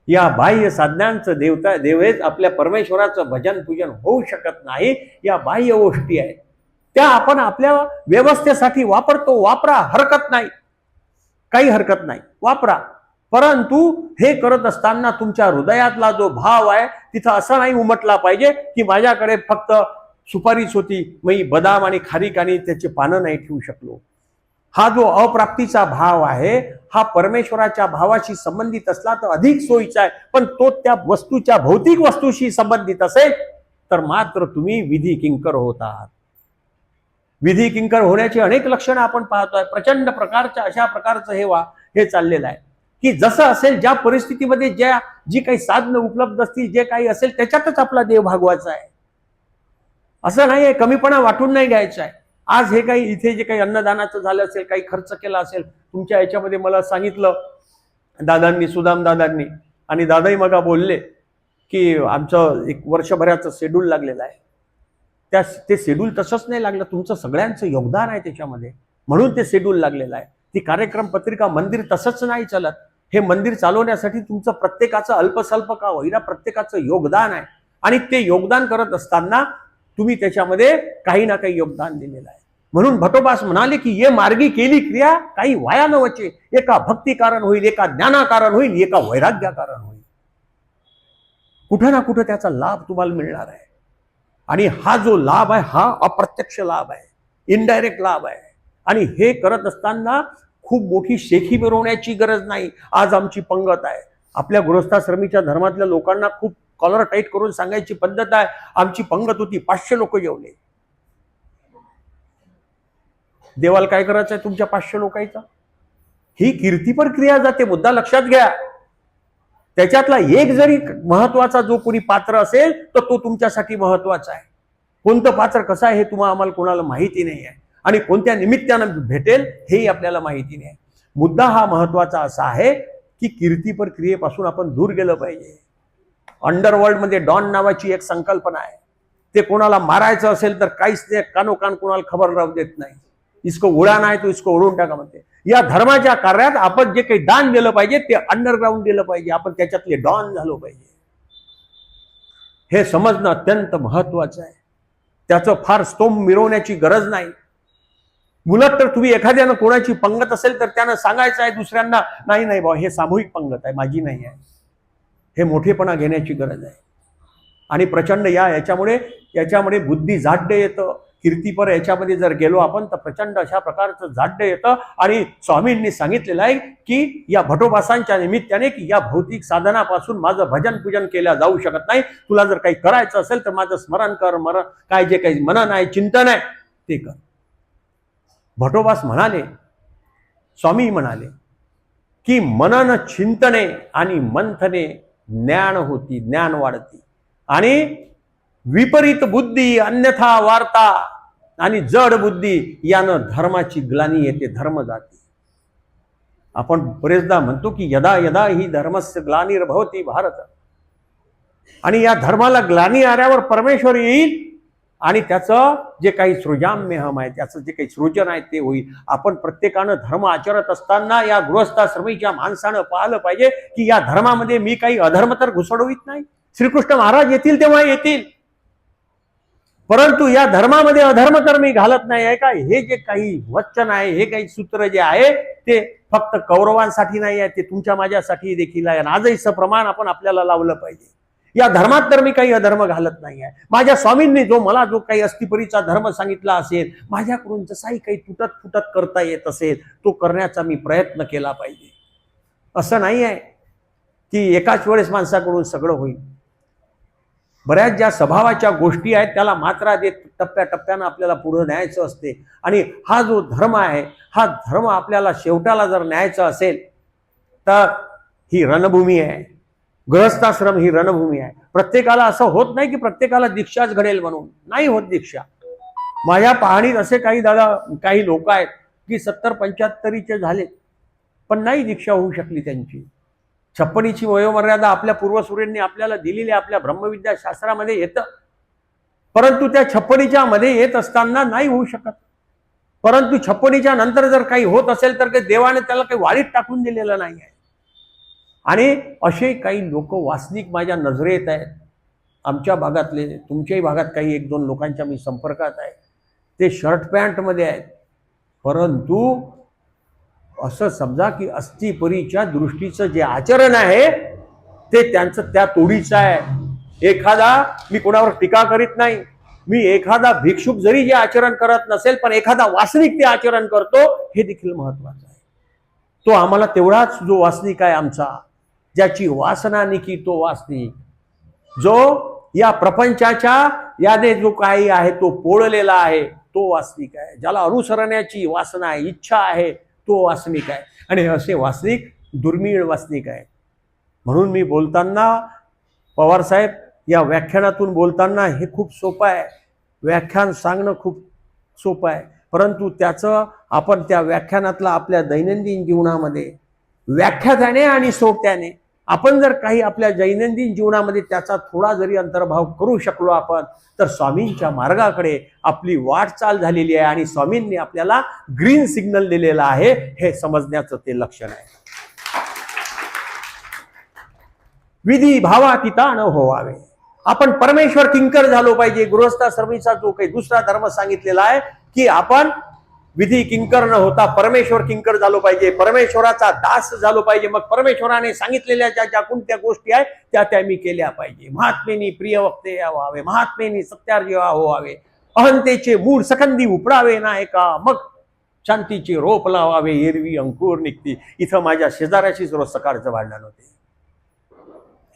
या बाह्य साधनांचं देवेत आपल्या परमेश्वराचं भजन पूजन होऊ शकत नाही. या बाह्य गोष्टी आहेत त्या आपण आपल्या व्यवस्थेसाठी वापरतो. वापरा, हरकत नाही, काही हरकत नाही, वापरा. परंतु हे करत असताना तुमच्या हृदयातला जो भाव आहे तिथं असं नाही उमटला पाहिजे की माझ्याकडे फक्त सुपारीच होती, मी बदाम आणि खारीक आणि त्याची पानं नाही ठेवू शकलो. हा जो अप्राप्तीचा भाव आहे हा परमेश्वराच्या भावाशी संबंधित असला तर अधिक सोयीचा आहे. पण तो त्या वस्तूच्या भौतिक वस्तूशी संबंधित असेल तर मात्र तुम्ही विधी किंकर होत आहात. विधी किंकर होण्याची अनेक लक्षणं आपण पाहतोय. प्रचंड प्रकारच्या अशा प्रकारचं हे चाललेलं आहे की जसं असेल ज्या परिस्थितीमध्ये जी काही साधनं उपलब्ध असतील, जे काही असेल त्याच्यातच आपला देव भागवायचा आहे. असं नाहीये, कमीपणा वाटून नाही घ्यायचा आहे. आज हे काही इथे जे काही अन्नदानाचं झालं असेल, काही खर्च केला असेल तुमच्या याच्यामध्ये, मला सांगितलं दादांनी, सुदाम दादांनी, आणि दादाही मग बोलले की आमचं एक वर्षभराचं शेड्यूल लागलेलं आहे. ते शेड्यूल तसंच नाही लागलं, तुमचं सगळ्यांचं योगदान आहे त्याच्यामध्ये, म्हणून ते शेड्यूल लागलेलं आहे. ती कार्यक्रम पत्रिका, मंदिर तसंच नाही चालत. हे मंदिर चालवण्यासाठी तुमचं प्रत्येकाचं अल्पसल्प का होईना प्रत्येकाचं योगदान आहे. आणि ते योगदान करत असताना तुम्ही त्याच्यामध्ये काही ना काही योगदान दिलेलं आहे. म्हणून भटोबास म्हणाले की ये मार्गी केली क्रिया काही वाया न वचे. एका भक्ती कारण होईल, एका ज्ञानाकारण होईल, एका वैराग्याकारण होईल. कुठं ना कुठं त्याचा लाभ तुम्हाला मिळणार आहे. आणि हा जो लाभ आहे हा अप्रत्यक्ष लाभ आहे, इनडायरेक्ट लाभ आहे. आणि हे करत असताना खूप मोठी शेखी मिरवण्याची गरज नाही. आज आमची पंगत आहे, आपल्या गृहस्थाश्रमीच्या धर्मातल्या लोकांना खूप कॉलर टाईट करून सांगायची पद्धत आहे. आमची पंगत होती, 500 लोक जेवले. देवाला काय करायचं आहे तुमच्या 500 लोकांचा? ही कीर्तीपर क्रिया जाते, मुद्दा लक्षात घ्या. त्याच्यातला एक जरी महत्वाचा जो कोणी पात्र असेल तर तो तुमच्यासाठी महत्वाचा आहे. कोणतं पात्र कसं आहे हे तुम्हाला आम्हाला कोणाला माहिती नाही आहे, आणि कोणत्या निमित्तानं भेटेल हेही आपल्याला माहिती नाही. मुद्दा हा महत्वाचा असा आहे की कीर्तीपर क्रियेपासून आपण दूर गेलं पाहिजे. अंडरवर्ल्ड मध्ये डॉन नावाची एक संकल्पना आहे. ते कोणाला मारायचं असेल तर काहीच ते कानोकान कोणाला खबर राहू देत नाही. इसको उडा नाही तो इसको उडून टाका म्हणते. या धर्माच्या कार्यात आपण जे काही दान दिलं पाहिजे ते अंडरग्राऊंड दिलं पाहिजे. आपण त्याच्यातले डॉन झालो पाहिजे. हे समजणं अत्यंत महत्वाचं आहे. त्याचं फार स्तोम मिरवण्याची गरज नाही. उलट तर तुम्ही एखाद्यानं कोणाची पंगत असेल तर त्यानं सांगायचं आहे दुसऱ्यांना, नाही नाही भाऊ हे सामूहिक पंगत आहे, माझी नाही आहे. हे मोठेपणा घेण्याची गरज आहे. आणि प्रचंड याच्यामुळे बुद्धी जाड्य येतं. कीर्तीपर याच्यामध्ये जर गेलो आपण तर प्रचंड अशा प्रकारचं जाड्य येतं. आणि स्वामींनी सांगितलेलं आहे की या भटोबासांच्या निमित्ताने की या भौतिक साधनापासून माझं भजन पूजन केलं जाऊ शकत नाही. तुला जर काही करायचं असेल तर माझं स्मरण कर, काय जे काही मनन आहे, चिंतन आहे ते कर. भटोबास म्हणाले, स्वामी म्हणाले की मनन चिंतने आणि मंथने ज्ञान होती, ज्ञान वाढती. आणि विपरीत बुद्धी अन्यथा वार्ता आणि जड बुद्धी यानं धर्माची ग्लानी येते, धर्म जाते. आपण बरेचदा म्हणतो की यदा यदा ही धर्मस्य ग्लानिर्भवती भारत. आणि या धर्माला ग्लानी आल्यावर परमेश्वर येईल आणि त्याचं जे काही सृजाम्यहम आहे, त्याचं जे काही सृजन आहे ते होईल. आपण प्रत्येकानं धर्म आचरत असताना या गृहस्थाश्रमीच्या माणसानं पाहिलं पाहिजे की या धर्मामध्ये मी काही अधर्म तर घुसडवित नाही. श्रीकृष्ण महाराज येतील तेव्हा येतील, परंतु या धर्मामध्ये अधर्म तर मी घालत नाही आहे का. हे जे काही वचन आहे, हे काही सूत्र जे आहे ते फक्त कौरवांसाठी नाही आहे, ते तुमच्या माझ्यासाठी देखील आहे. आजही सप्रमाण आपण आपल्याला लावलं पाहिजे. या धर्मात तर मी काही अधर्म घालत नाही आहे. माझ्या स्वामींनी मला जो काही अस्तिपरीचा धर्म सांगितला असेल, माझ्याकडून जसाही काही तुटत फुटत करता येत असेल तो करण्याचा मी प्रयत्न केला पाहिजे. असं नाही आहे की एकाच वेळेस माणसाकडून सगळं होईल. बऱ्याच ज्या स्वभावाच्या गोष्टी आहेत त्याला मात्रा देत टप्प्याटप्प्यानं आपल्याला पुढे न्यायचं असते. आणि हा जो धर्म आहे, हा धर्म आपल्याला शेवटाला जर न्यायचा असेल तर ही रणभूमी आहे. गृहस्थाश्रम ही रणभूमी आहे. प्रत्येकाला असं होत नाही की प्रत्येकाला दीक्षाच घडेल म्हणून, नाही होत दीक्षा. माझ्या पाहणीत असे काही लोक आहेत की 70-75चे झालेत पण नाही दीक्षा होऊ शकली त्यांची. 56ची वयोमर्यादा आपल्या पूर्वसूर्यांनी आपल्याला दिलेली आपल्या ब्रह्मविद्या शास्त्रामध्ये येतं, परंतु त्या 56च्या मध्ये येत असताना नाही होऊ शकत. परंतु 56च्या नंतर जर काही होत असेल तर देवाने त्याला काही वाढीत टाकून दिलेलं नाही आहे. आणि असे काही लोक वासनिक माझ्या नजरेत आहेत आमच्या भागातले, तुमच्याही भागात काही 1-2 लोकांच्या मी संपर्कात आहे. ते शर्ट पॅन्टमध्ये आहेत, परंतु असं समजा की अस्थिपरीच्या दृष्टीचं जे आचरण आहे ते त्यांचं त्या तोडीचं आहे. मी कोणावर टीका करीत नाही, मी एखादा भिक्षुक जरी जे आचरण करत नसेल पण एखादा वासनिक ते आचरण करतो हे देखील महत्वाचं आहे. तो आम्हाला तेवढाच जो वासनिक आहे आमचा, ज्याची वासना निकी तो वासनिक, जो या प्रपंचाच्या याने जो काही आहे तो पोळलेला आहे तो वासनिक आहे. ज्याला अनुसरण्याची वासना आहे, इच्छा आहे तो वासनिक आहे. आणि असे वासनिक दुर्मिळ वासनिक आहे. म्हणून मी बोलताना पवार साहेब या व्याख्यानातून बोलताना हे खूप सोपं आहे, व्याख्यान सांगणं खूप सोपं आहे, परंतु त्याचं आपण त्या व्याख्यानातला आपल्या दैनंदिन जीवनामध्ये व्याख्यात्याने आणि सोप्याने आपण जर काही आपल्या दैनंदिन जीवनामध्ये त्याचा थोडा जरी अंतर्भाव करू शकलो आपण, तर स्वामींच्या मार्गाकडे आपली वाटचाल झालेली आहे आणि स्वामींनी आपल्याला ग्रीन सिग्नल दिलेला आहे हे समजण्याचं ते लक्षण आहे. विधी भावातीता न होवावे. आपण परमेश्वर किंकर झालो पाहिजे. गृहस्थाश्रमीचा जो काही दुसरा धर्म सांगितलेला आहे की आपण विधी किंकर न होता परमेश्वर किंकर झालो पाहिजे, परमेश्वराचा दास झालो पाहिजे. मग परमेश्वराने सांगितलेल्या ज्या कोणत्या गोष्टी आहेत त्या मी केल्या पाहिजे. महात्मेनी प्रिय वक्ते व्हावे, महात्मेनी सत्यार्जीवा व्हावे, अहंतेचे मूळ सखंदी उपडावे ना एका, मग शांतीचे रोप लावावे, एरवी अंकुर निघती. इथं माझ्या शेजाऱ्याशीच रोज सकाळचं भांडण होते.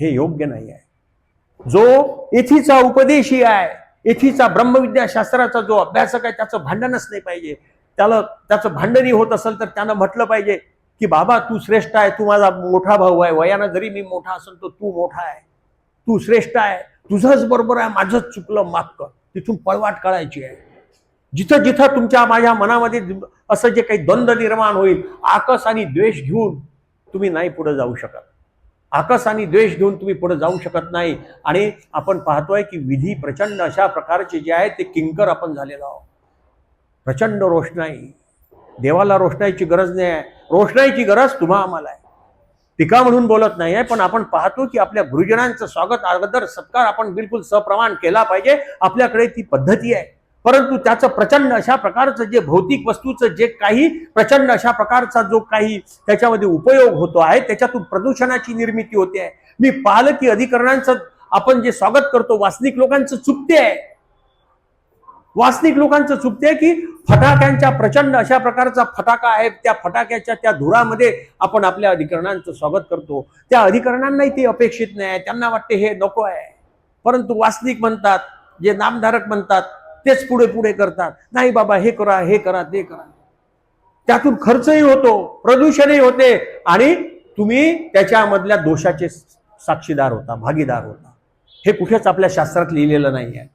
हे योग्य नाही आहे. जो येथीचा उपदेशी आहे, येथीचा ब्रह्मविद्या शास्त्राचा जो अभ्यासक आहे त्याचं भांडणच नाही पाहिजे. त्याचं भांडणी होत असेल तर त्यानं म्हटलं पाहिजे की बाबा तू श्रेष्ठ आहे, तू माझा मोठा भाऊ आहे, वयानं जरी मी मोठा असेल तर तू मोठा आहे, तू श्रेष्ठ आहे, तुझंच बरोबर आहे, माझंच चुकलं, माफ कर. तिथून पळवाट काढायची आहे. जिथं जिथं तुमच्या माझ्या मनामध्ये असं जे काही द्वंद्व निर्माण होईल, आकस आणि द्वेष घेऊन तुम्ही नाही पुढे जाऊ शकत. आकस आणि द्वेष घेऊन तुम्ही पुढे जाऊ शकत नाही. आणि आपण पाहतोय की विधी प्रचंड अशा प्रकारचे जे आहे ते किंकर आपण झालेलो आहोत. प्रचंड रोषणाई, देवाला रोषणाईची गरज नाही आहे, रोषणाईची गरज तुम्हा आम्हाला आहे. टीका म्हणून बोलत नाही आहे, पण आपण पाहतो की आपल्या गुरुजनांचं स्वागत आदर सत्कार आपण बिलकुल सप्रमाण केला पाहिजे. आपल्याकडे ती पद्धती आहे, परंतु त्याचं प्रचंड अशा प्रकारचं जे भौतिक वस्तूचं जे काही प्रचंड अशा प्रकारचा जो काही त्याच्यामध्ये उपयोग होतो आहे त्याच्यातून प्रदूषणाची निर्मिती होते आहे. मी पाहिलं की अधिकरणांचं आपण जे स्वागत करतो वासनिक लोकांचं चुकते आहे. वासनिक लोकांचं चुकते की फटाक्यांच्या प्रचंड अशा प्रकारचा फटाका आहे, त्या फटाक्याच्या त्या धुरामध्ये आपण आपल्या अधिकरणांचं स्वागत करतो. त्या अधिकरणांनाही ते अपेक्षित नाही आहे, त्यांना वाटते हे नको आहे. परंतु वासनिक म्हणतात, जे नामधारक म्हणतात तेच पुढे पुढे करतात. नाही बाबा हे करा, हे करा, ते करा. त्यातून खर्चही होतो, प्रदूषणही होते आणि तुम्ही त्याच्यामधल्या दोषाचे साक्षीदार होता, भागीदार होता. हे कुठेच आपल्या शास्त्रात लिहिलेलं नाही आहे.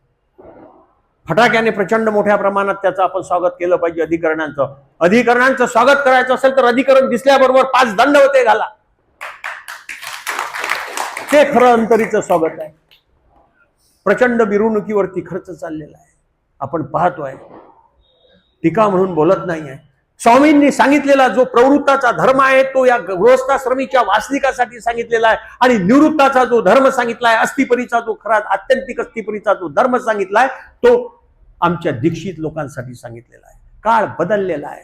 फटाक्याने प्रचंड मोठ्या प्रमाणात त्याचं आपण स्वागत केलं पाहिजे. अधिकरणांचं स्वागत करायचं असेल तर अधिकरण दिसल्याबरोबर 5 दंड होते घाला. ते खरं अंतरीचं स्वागत आहे. प्रचंड मिरवणुकीवरती खर्च चाललेला आहे, आपण पाहतोय. टीका म्हणून बोलत नाही आहे. स्वामींनी सांगितलेला जो प्रवृत्ताचा धर्म आहे तो या गृहस्थाश्रमीच्या वासनिकासाठी सांगितलेला आहे. आणि निवृत्ताचा जो धर्म सांगितलाय, अस्थिपरीचा जो खरा आत्यंतिक अस्थिपरीचा जो धर्म सांगितलाय तो आमच्या दीक्षित लोकांसाठी सांगितलेला आहे. काळ बदललेला आहे.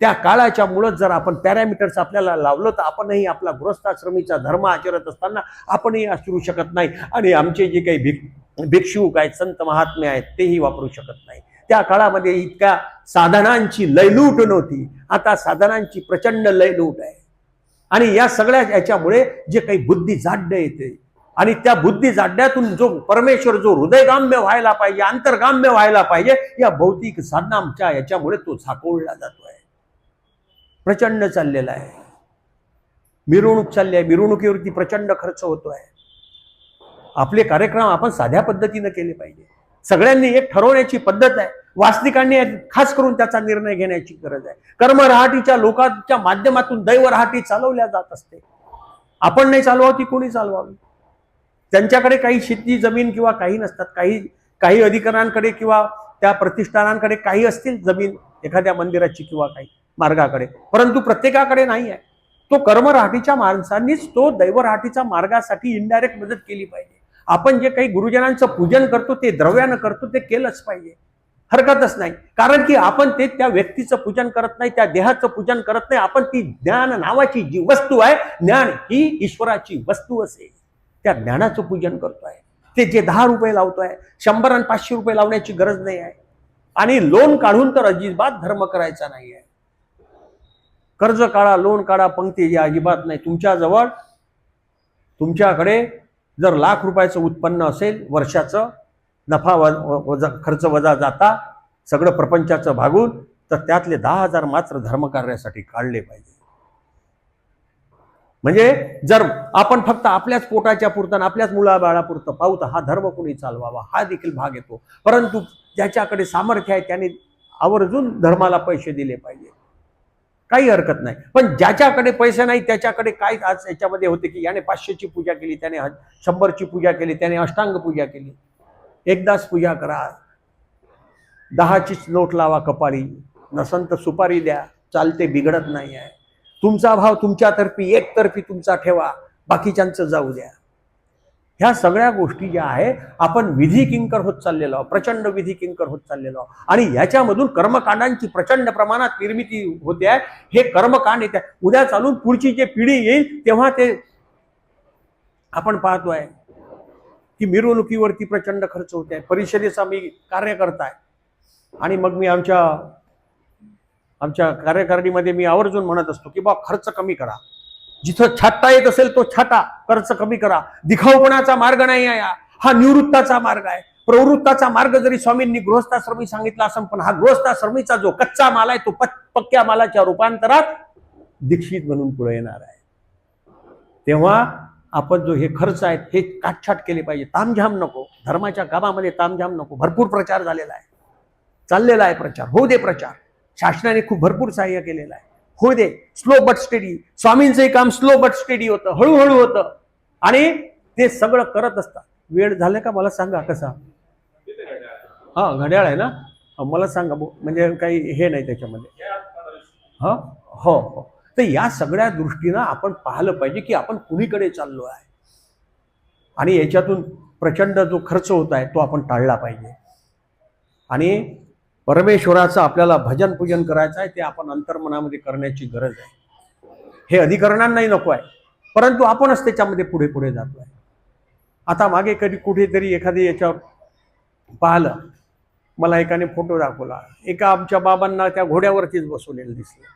त्या काळाच्या मुळे जर आपण पॅरामीटर्स आपल्याला लावलं तर आपणही आपला गृहस्थाश्रमीचा धर्म आचरत असताना आपणही आचरू शकत नाही. आणि आमचे जे काही भिक्षुक आहेत, संत महात्मे आहेत, तेही वापरू शकत नाही. त्या काळामध्ये इतक्या साधनांची लयलूट नव्हती, आता साधनांची प्रचंड लयलूट आहे. आणि या सगळ्या याच्यामुळे जे काही बुद्धी जाड्य येते आणि त्या बुद्धी जाड्यातून जो परमेश्वर जो हृदयगाम्य व्हायला पाहिजे, अंतर्गाम्य व्हायला पाहिजे, या भौतिक साधनांच्या याच्यामुळे तो झाकोळला जातोय. प्रचंड चाललेला आहे. मिरवणूक चालली आहे, मिरवणुकीवरती प्रचंड खर्च होतोय. आपले कार्यक्रम आपण साध्या पद्धतीने केले पाहिजे. सगळ्यांनी एक ठरवण्याची पद्धत आहे. वास्तविकांनी खास करून त्याचा निर्णय घेण्याची गरज आहे. कर्मरहाटीच्या लोकांच्या माध्यमातून दैवरहाटी चालवल्या जात असते. आपण नाही चालवावी, कोणी चालवावी? त्यांच्याकडे काही शेती जमीन किंवा काही नसतात. काही अधिकाऱ्यांकडे किंवा त्या प्रतिष्ठानांकडे काही असतील जमीन एखाद्या मंदिराची किंवा काही मार्गाकडे, परंतु प्रत्येकाकडे नाही आहे. तो कर्मरहाटीच्या माणसांनीच तो दैवरहाटीच्या मार्गासाठी इनडायरेक्ट मदत केली पाहिजे. आपण जे काही गुरुजनांचं पूजन करतो ते द्रव्यानं करतो, ते केलंच पाहिजे, हरकतच नाही. कारण की आपण ते त्या व्यक्तीचं पूजन करत नाही, त्या देहाचं पूजन करत नाही. आपण ती ज्ञान नावाची जी वस्तू आहे, ज्ञान ही ईश्वराची वस्तू असेल, त्या ज्ञानाचं पूजन करतोय. ते जे 10 रुपये लावतोय, 100 आणि 500 रुपये लावण्याची गरज नाही आहे. आणि लोन काढून तर अजिबात धर्म करायचा नाही आहे. कर्ज काढा, लोन काढा, पंक्ती या अजिबात नाही. तुमच्याकडे जर लाख रुपयाचं उत्पन्न असेल वर्षाचं, नफा खर्च वजा जाता सगळं प्रपंचाचं भागून, तर त्यातले 10,000 मात्र धर्मकार्यासाठी काढले पाहिजे. म्हणजे जर आपण फक्त आपल्याच पोटाच्या पुरतं, आपल्याच मुलाबाळापुरतं पाहू तर हा धर्म कोणी चालवावा हा देखील भाग येतो. परंतु ज्याच्याकडे सामर्थ्य आहे त्याने आवर्जून धर्माला पैसे दिले पाहिजे, काही हरकत नाही. पण ज्याच्याकडे पैसे नाही त्याच्याकडे काय, आज याच्यामध्ये होते की याने 500ची पूजा केली, त्याने 100ची पूजा केली, त्याने अष्टांग पूजा केली. एकदाच पूजा करा, 10चीच नोट लावा कपाळी, नसंत सुपारी द्या, चालते, बिघडत नाही आहे. तुमचा भाव तुमच्यातर्फी एकतर्फी तुमचा ठेवा, बाकीच्यांचं जाऊ द्या. ह्या सगळ्या गोष्टी ज्या आहे आपण विधी किंकर होत चाललेलो आहोत, प्रचंड विधी किंकर होत चाललेलो आहोत. आणि ह्याच्यामधून कर्मकांडांची प्रचंड प्रमाणात निर्मिती होते आहे. हे कर्मकांड येते, उद्या चालून पुढची जे पिढी येईल तेव्हा ते आपण पाहतोय की मिरवणुकीवरती प्रचंड खर्च होते आहे. परिषदेचा मी कार्यकर्ता आहे आणि मग मी आमच्या कार्यकारिणीमध्ये मी आवर्जून म्हणत असतो की बा खर्च कमी करा, जिथं छाटता येत असेल तो छाटा, खर्च कमी करा. दिखाऊपणाचा मार्ग नाही आहे हा, निवृत्ताचा मार्ग आहे. प्रवृत्ताचा मार्ग जरी स्वामींनी गृहस्थाश्रमी सांगितला असेल, पण हा गृहस्थाश्रमीचा जो कच्चा माल आहे तो पक्क्या मालाच्या रूपांतरात दीक्षित म्हणून पुढे येणार आहे. तेव्हा आपण जो हे खर्च आहेत हे काटछाट केले पाहिजे. तामझाम नको, धर्माच्या कामामध्ये तामझाम नको. भरपूर प्रचार झालेला आहे, चाललेला आहे प्रचार, होऊ दे प्रचार. शासनाने खूप भरपूर सहाय्य केलेलं आहे, होऊ दे. स्लो बट स्टेडी, स्वामींचंही काम स्लो बट स्टेडी होतं, हळूहळू होतं. आणि ते सगळं करत असतात. वेळ झालं का मला सांगा कसा? हा, घड्याळ आहे ना, मला सांगा, म्हणजे काही हे नाही त्याच्यामध्ये. हा, हो हो. तर या सगळ्या दृष्टीनं आपण पाहिलं पाहिजे की आपण कुणीकडे चाललो आहे. आणि याच्यातून प्रचंड जो खर्च होत आहे तो आपण टाळला पाहिजे. आणि परमेश्वराचं आपल्याला भजन पूजन करायचं आहे, ते आपण अंतर्मनामध्ये करण्याची गरज आहे. हे अधिकरणांनाही नको आहे, परंतु आपणच त्याच्यामध्ये पुढे पुढे जातो आहे. आता मागे कधी कुठेतरी एखादी याच्यावर पाहिलं, मला एकाने फोटो दाखवला, एका आमच्या बाबांना त्या घोड्यावरतीच बसवलेलं दिसलं.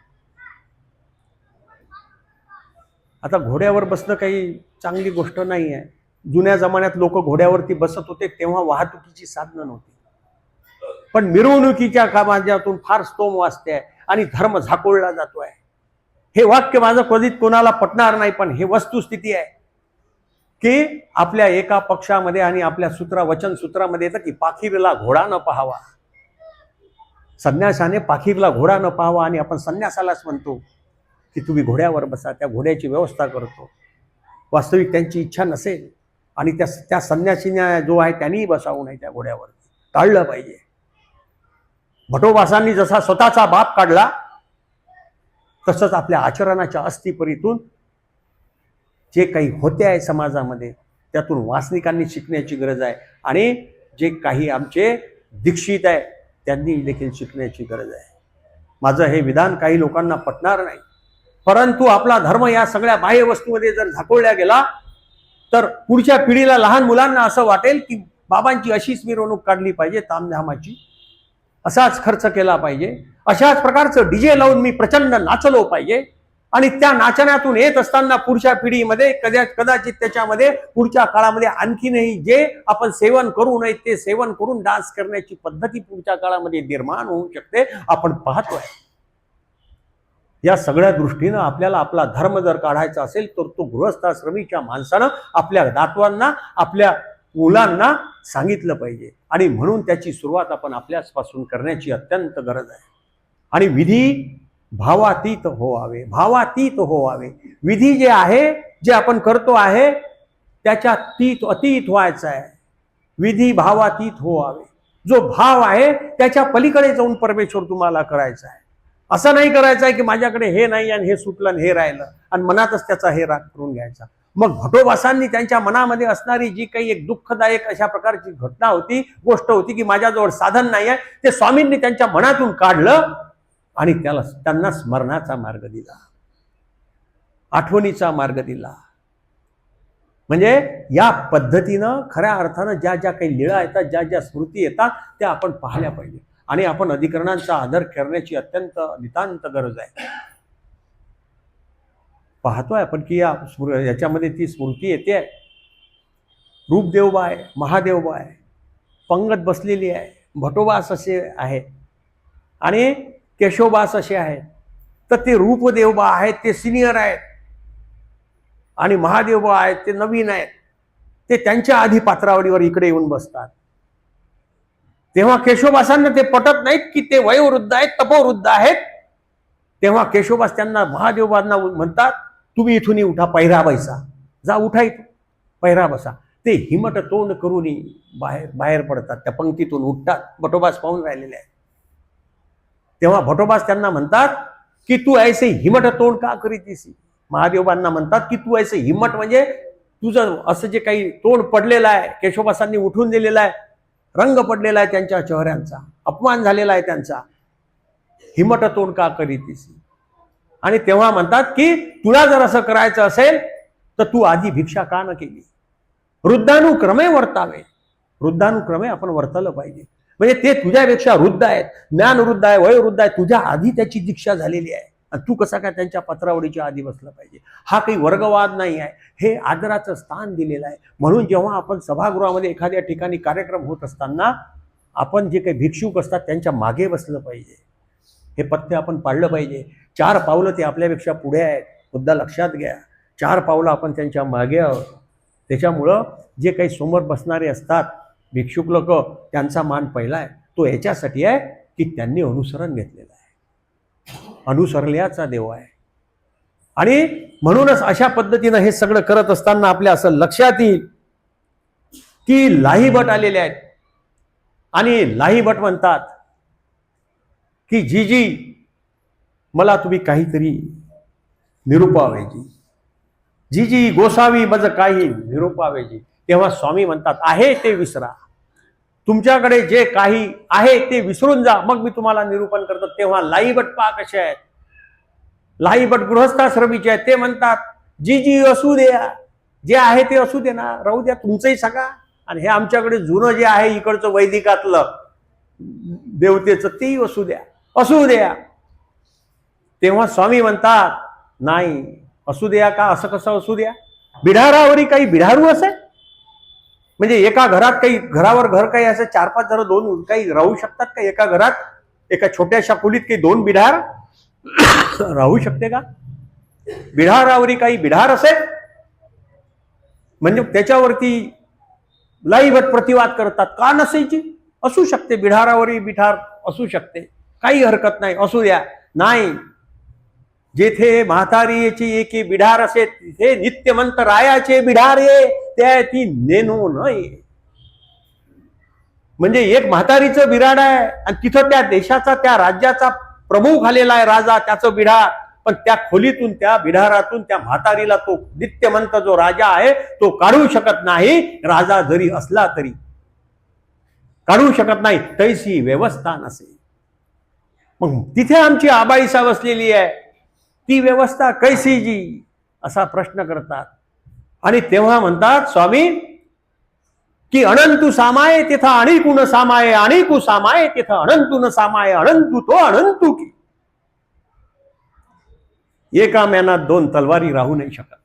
आता घोड्यावर बसणं काही चांगली गोष्ट नाही आहे. जुन्या जमान्यात लोक घोड्यावरती बसत होते तेव्हा वाहतुकीची साधनं नव्हती. पण मिरवणुकीच्या कामातून फार स्तोम वाजते आहे आणि धर्म झाकोळला जातो आहे. हे वाक्य माझं कधीच कोणाला पटणार नाही, पण हे वस्तुस्थिती आहे की आपल्या एका पक्षामध्ये आणि आपल्या वचन सूत्रामध्ये येतं की पाखीरला घोडा न पाहावा. संन्यासाने पाखीरला घोडा न पाहावा आणि आपण संन्यासालाच म्हणतो की तुम्ही घोड्यावर बसा, त्या घोड्याची व्यवस्था करतो. वास्तविक त्यांची इच्छा नसेल आणि त्या संन्यासीने जो आहे त्यांनीही बसावू नये त्या घोड्यावर, टाळलं पाहिजे. भटोबासांनी जसा स्वतःचा बाप काढला तसंच आपल्या आचरणाच्या अस्थिपरीतून जे काही होते आहे समाजामध्ये त्यातून वासनिकांनी शिकण्याची गरज आहे. आणि जे काही आमचे दीक्षित आहे त्यांनी देखील शिकण्याची गरज आहे. माझं हे विधान काही लोकांना पटणार नाही, परंतु आपला धर्म या सगळ्या बाह्य वस्तूमध्ये जर झाकोळल्या गेला तर पुढच्या पिढीला, लहान मुलांना असं वाटेल की बाबांची अशीच मिरवणूक काढली पाहिजे, तामझामाची, असाच खर्च केला पाहिजे, अशाच प्रकारचं डीजे लावून मी प्रचंड नाचलो पाहिजे. आणि त्या नाचण्यातून येत असताना पुढच्या पिढीमध्ये कदाचित त्याच्यामध्ये पुढच्या काळामध्ये आणखीनही जे आपण सेवन करू नये ते सेवन करून डान्स करण्याची पद्धती पुढच्या काळामध्ये निर्माण होऊ शकते, आपण पाहतोय. या सगळ्या दृष्टीनं आपल्याला आपला धर्म जर काढायचा असेल तर तो गृहस्थाश्रमीच्या माणसानं आपल्या नातवांना, आपल्या मुलांना सांगितलं पाहिजे. आणि म्हणून त्याची सुरुवात आपण आपल्यापासून करण्याची अत्यंत गरज आहे. आणि विधी भावातीत होवावे, भावातीत होवावे. विधी जे आहे, जे आपण करतो आहे त्याच्या अतीत व्हायचं आहे. विधी भावातीत होवावे. जो भाव आहे त्याच्या पलीकडे जाऊन परमेश्वर तुम्हाला करायचा आहे. असं नाही करायचं आहे की माझ्याकडे हे नाही आणि हे सुटलं आणि हे राहिलं आणि मनातच त्याचा हे राग करून घ्यायचा. मग भटोबासांनी त्यांच्या मनामध्ये असणारी जी काही एक दुःखदायक अशा प्रकारची घटना होती, गोष्ट होती की माझ्याजवळ साधन नाही आहे, ते स्वामींनी त्यांच्या मनातून काढलं आणि त्यांना स्मरणाचा मार्ग दिला, आठवणीचा मार्ग दिला. म्हणजे या पद्धतीनं खऱ्या अर्थानं ज्या ज्या काही लीळा येतात, ज्या ज्या स्मृती येतात त्या आपण पाहिल्या पाहिजे. आणि आपण अधिकरणांचा आदर करण्याची अत्यंत नितांत गरज आहे. पाहतोय आपण की याच्यामध्ये ती स्मृती येते. रूपदेवबा आहे, महादेवबा आहे, पंगत बसलेली आहे, भटोबास असे आहे आणि केशवबास असे आहेत. तर ते रूपदेवबा आहेत ते सिनियर आहेत आणि महादेवबा आहेत ते नवीन आहेत. ते त्यांच्या आधी पात्रावडीवर इकडे येऊन बसतात. तेव्हा केशवबासांना ते पटत नाहीत की ते वयोवृद्ध आहेत, तपोवृद्ध आहेत. तेव्हा केशवबास त्यांना, महादेवबांना म्हणतात, तुम्ही इथून उठा, पहिरा बैसा, जा उठा इथून, पहिरा बसा. ते हिमट तोंड करून बाहेर पडतात, त्या पंक्तीतून उठतात. भटोबास पाहून राहिलेले आहेत. तेव्हा भटोबास त्यांना म्हणतात की तू ऐसे हिमट तोंड का करीतीस. महादेवबांना म्हणतात की तू ऐसे हिम्मत म्हणजे तुझं असं जे काही तोंड पडलेलं आहे, केशवबासांनी उठून दिलेला आहे, रंग पडलेला आहे त्यांच्या चेहऱ्यांचा, अपमान झालेला आहे त्यांचा, हिम्मत तोंड का करीतीस. आणि तेव्हा म्हणतात की तुला जर असं करायचं असेल तर तू आधी भिक्षा का न केली. वृद्धानुक्रमे वर्तावे, वृद्धानुक्रमे आपण वर्तलं पाहिजे. म्हणजे ते तुझ्यापेक्षा वृद्ध आहेत, ज्ञानवृद्ध आहे, वयोवृद्ध आहे, तुझ्या आधी त्याची दीक्षा झालेली आहे आणि तू कसा काय त्यांच्या पत्रावडीच्या आधी बसला पाहिजे. हा काही वर्गवाद नाही आहे, हे आदराचं स्थान दिलेलं आहे. म्हणून जेव्हा आपण सभागृहामध्ये एखाद्या ठिकाणी कार्यक्रम होत असताना आपण जे काही भिक्षुक असतात त्यांच्या मागे बसलं पाहिजे. हे पथ्य आपण पाळलं पाहिजे. 4 पावलं ते आपल्यापेक्षा पुढे आहेत, मुद्दा लक्षात घ्या. 4 पावलं आपण त्यांच्या मागे आहोत. त्याच्यामुळं जे काही समोर बसणारे असतात भिक्षुक लोक, त्यांचा मान पहिला आहे. तो याच्यासाठी आहे की त्यांनी अनुसरण घेतलेलं आहे, अनुसरल्याचा देव आहे. आणि म्हणूनच अशा पद्धतीनं हे सगळं करत असताना आपल्या असं लक्षात येईल की लाहीभट आलेले आहेत. आणि लाहीभट म्हणतात की जी मला तुम्ही काहीतरी निरूपावे, जी गोसावी मज काही निरूपावे. तेव्हा स्वामी म्हणतात आहे ते विसरा, तुमच्याकडे जे काही आहे ते विसरून जा, मग मी तुम्हाला निरूपण करतो. तेव्हा लाहीभट पहा कसे आहेत. लाहीभट गृहस्थाश्रमीचे आहेत. ते म्हणतात जी असू द्या, जे आहे ते असू दे ना, राहू द्या, तुमचंही सगळं. आणि हे आमच्याकडे जुनं जे आहे इकडचं वैदिकातलं देवतेचं तेही असू द्या, असू द्या. तेव्हा स्वामी म्हणतात नाही, असू द्या का, असं कसं असू द्या. बिढारावरी काही बिढारू असे, म्हणजे एका घरात काही, घरावर घर काही असं 4-5 जण 2 काही राहू शकतात का एका घरात? एका छोट्याशा खोलीत काही 2 बिढार राहू शकते का? बिढारावरी काही बिढार असे म्हणजे त्याच्यावरती लाईभट प्रतिवाद करतात. का नसायची? असू शकते, बिढारावरी बिढार असू शकते, काही हरकत नाही, असू द्या. नाही, जेथे म्हातारीची एकी बिढार असे तिथे नित्यमंत रायाचे बिढार ये, त्या ती नेनो नये. म्हणजे एक म्हातारीचं बिराड आहे आणि तिथं त्या देशाचा, त्या राज्याचा प्रमुख आलेला आहे राजा, त्याचं बिढार. पण त्या खोलीतून, त्या बिढारातून त्या म्हातारीला तो नित्यमंत जो राजा आहे तो काढू शकत नाही. राजा जरी असला तरी काढू शकत नाही, तैसी व्यवस्था नसे. मग तिथे आमची आबाईसा बसलेली आहे, ती व्यवस्था कैसी जी, असा प्रश्न करतात. आणि तेव्हा म्हणतात स्वामी की अनंतु सामाये तेथा अणिकु न सामाये, अणिकु सामाये तेथा अनंतु न सामाये, अनंतु तो अनंतु की. एका म्यानात 2 तलवारी राहू नाही शकत.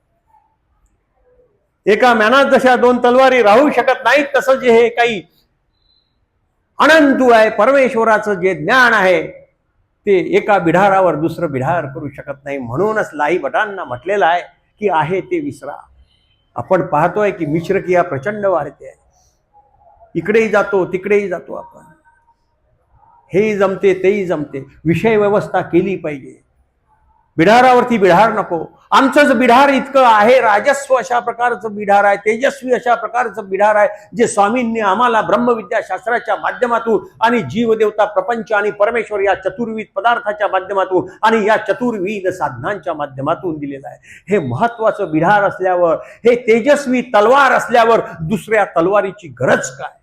एका म्यानात जशा 2 तलवारी राहू शकत नाहीत, तसं जे हे काही अनंतु आहे, परमेश्वराचं जे ज्ञान आहे ते एका बिढारावर दुसरं बिढार करू शकत नाही. म्हणूनच लाई भटांना म्हटलेलं आहे की आहे ते विसरा. आपण पाहतोय की मिश्र क्रिया प्रचंड वाढते आहे. इकडेही जातो तिकडेही जातो आपण, हेही जमते तेही जमते. विषय व्यवस्था केली पाहिजे. बिढारावरती बिढार नको. आमचंच बिढार इतकं आहे, राजस्व अशा प्रकारचं बिढार आहे, तेजस्वी अशा प्रकारचं बिढार आहे, जे स्वामींनी आम्हाला ब्रह्मविद्या शास्त्राच्या माध्यमातून आणि जीवदेवता प्रपंच आणि परमेश्वर या चतुर्विध पदार्थाच्या माध्यमातून आणि या चतुर्विध साधनांच्या माध्यमातून दिलेलं आहे. हे महत्वाचं बिढार असल्यावर, हे तेजस्वी तलवार असल्यावर दुसऱ्या तलवारीची गरज काय?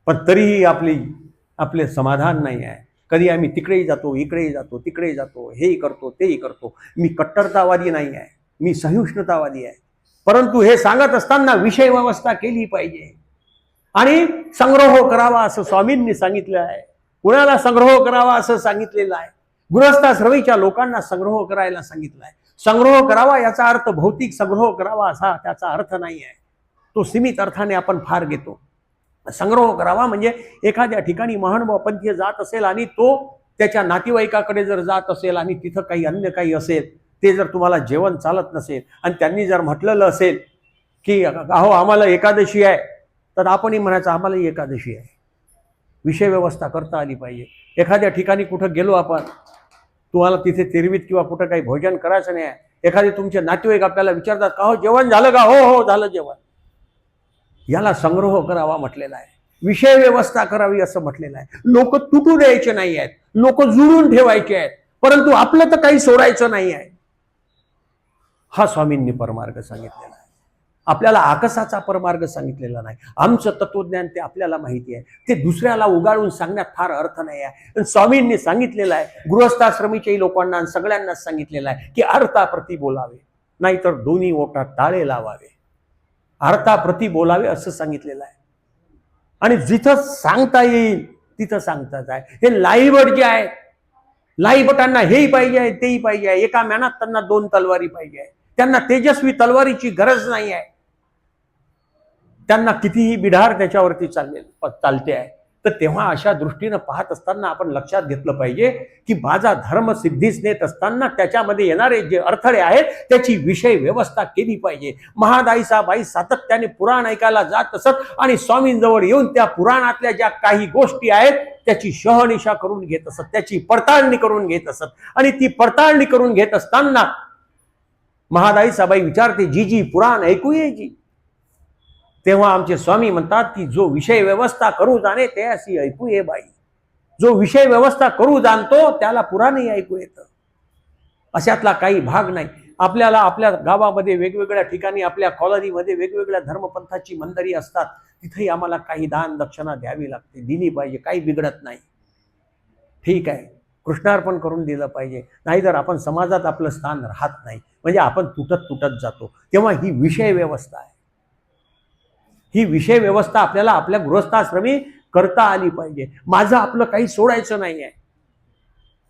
पण तरीही आपले समाधान नाही आहे. कधी आम्ही तिकडेही जातो, इकडेही जातो, तिकडेही जातो, हेही करतो तेही करतो. मी कट्टरतावादी नाही आहे, मी सहिष्णुतावादी आहे. परंतु हे सांगत असताना विषय व्यवस्था केली पाहिजे आणि संग्रह करावा असं स्वामींनी सांगितलं आहे. कुणाला संग्रह करावा असं सांगितलेलं आहे? गृहस्थाश्रमीच्या लोकांना संग्रह करायला सांगितलं आहे. संग्रह करावा याचा अर्थ भौतिक संग्रह करावा असा त्याचा अर्थ नाही आहे. तो सीमित अर्थाने आपण फार घेतो. संग्रह करावा म्हणजे एखाद्या ठिकाणी महानुभाव पंथीय जात असेल आणि तो त्याच्या नातेवाईकाकडे जर जात असेल आणि तिथं काही अन्य काही असेल, ते जर तुम्हाला जेवण चालत नसेल आणि त्यांनी जर म्हटलेलं असेल की अहो आम्हाला एकादशी आहे, तर आपणही म्हणायचं आम्हाला एकादशी आहे. विषय व्यवस्था करता आली पाहिजे. एखाद्या ठिकाणी कुठं गेलो आपण, तुम्हाला तिथे तिरवीत किंवा कुठं काही भोजन करायचं नाही आहे, एखादे तुमचे नातेवाईक आपल्याला विचारतात का हो जेवण झालं का? हो हो झालं जेवण. याला संग्रह करावा म्हटलेला आहे. विषय व्यवस्था करावी असं म्हटलेलं आहे. लोक तुटू द्यायचे नाही आहेत, लोक जुळून ठेवायचे आहेत, परंतु आपलं तर काही सोडायचं नाही आहे. हा स्वामींनी परमार्ग सांगितलेला आहे. आपल्याला आकसाचा परमार्ग सांगितलेला नाही. आमचं तत्वज्ञान ते आपल्याला माहिती आहे, ते दुसऱ्याला उगाळून सांगण्यात फार अर्थ नाही आहे. स्वामींनी सांगितलेलं आहे, गृहस्थाश्रमीच्याही लोकांना सगळ्यांनाच सांगितलेलं आहे की अर्थाप्रती बोलावे, नाहीतर दोन्ही ओठात टाळे लावावे. अर्थाप्रती बोलावे असं सांगितलेलं आहे. आणि जिथं सांगता येईल तिथं सांगताच आहे. हे लाईभट जे आहे, लाईभटांना हेही पाहिजे तेही पाहिजे. एका मॅनात त्यांना दोन तलवारी पाहिजे. त्यांना तेजस्वी तलवारीची गरज नाही आहे. त्यांना कितीही बिढार त्याच्यावरती चालते आहे. तर तेव्हा अशा दृष्टीनं पाहत असताना आपण लक्षात घेतलं पाहिजे की माझा धर्म सिद्धीस नेत असताना त्याच्यामध्ये येणारे जे अडथळे आहेत त्याची विषय व्यवस्था केली पाहिजे. महादाईसाबाई सातत्याने पुराण ऐकायला जात असत आणि स्वामींजवळ येऊन त्या पुराणातल्या ज्या काही गोष्टी आहेत त्याची शहनिशा करून घेत असत, त्याची पडताळणी करून घेत असत. आणि ती पडताळणी करून घेत असताना महादाईसाबाई विचारते, जी जी पुराण ऐकू ये जी. तेव्हा आमचे स्वामी म्हणतात की जो विषय व्यवस्था करू जाणे ते अशी ऐकू ये बाई. जो विषय व्यवस्था करू जाणतो त्याला पुराणही ऐकू येतं. अशातला काही भाग नाही. आपल्याला आपल्या गावामध्ये वेगवेगळ्या ठिकाणी आपल्या कॉलनीमध्ये वेगवेगळ्या धर्मपंथाची मंडळी असतात, तिथेही आम्हाला काही दान दक्षिणा द्यावी लागते, दिली पाहिजे, काही बिघडत नाही. ठीक आहे, कृष्णार्पण करून दिलं पाहिजे. नाहीतर आपण समाजात आपलं स्थान राहत नाही, म्हणजे आपण तुटत जातो. तेव्हा ही विषय व्यवस्था आहे. ही विषय व्यवस्था आपल्याला आपल्या गृहस्थाश्रमी करता आली पाहिजे. माझं आपलं काही सोडायचं नाही आहे.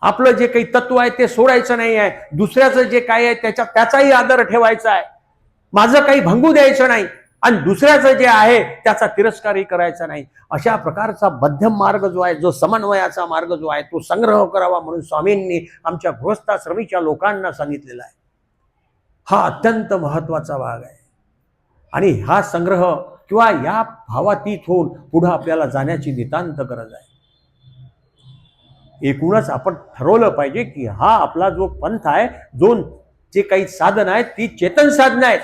आपलं जे काही तत्व आहे ते सोडायचं नाही आहे. दुसऱ्याचं जे काय आहे त्याचाही आदर ठेवायचा आहे. माझं काही भंगू द्यायचं नाही आणि दुसऱ्याचं जे आहे त्याचा तिरस्कारही करायचा नाही. अशा प्रकारचा मध्यम मार्ग जो आहे, जो समन्वयाचा मार्ग जो आहे, तो संग्रह करावा म्हणून स्वामींनी आमच्या गृहस्थाश्रमीच्या लोकांना सांगितलेला आहे. हा अत्यंत महत्वाचा भाग आहे. आणि हा संग्रह किंवा या भावातीत होऊन पुढे आपल्याला जाण्याची नितांत गरज आहे. एकूणच आपण ठरवलं पाहिजे की हा आपला जो पंथ आहे, जो जे काही साधन आहेत ती चेतन साधन आहेत.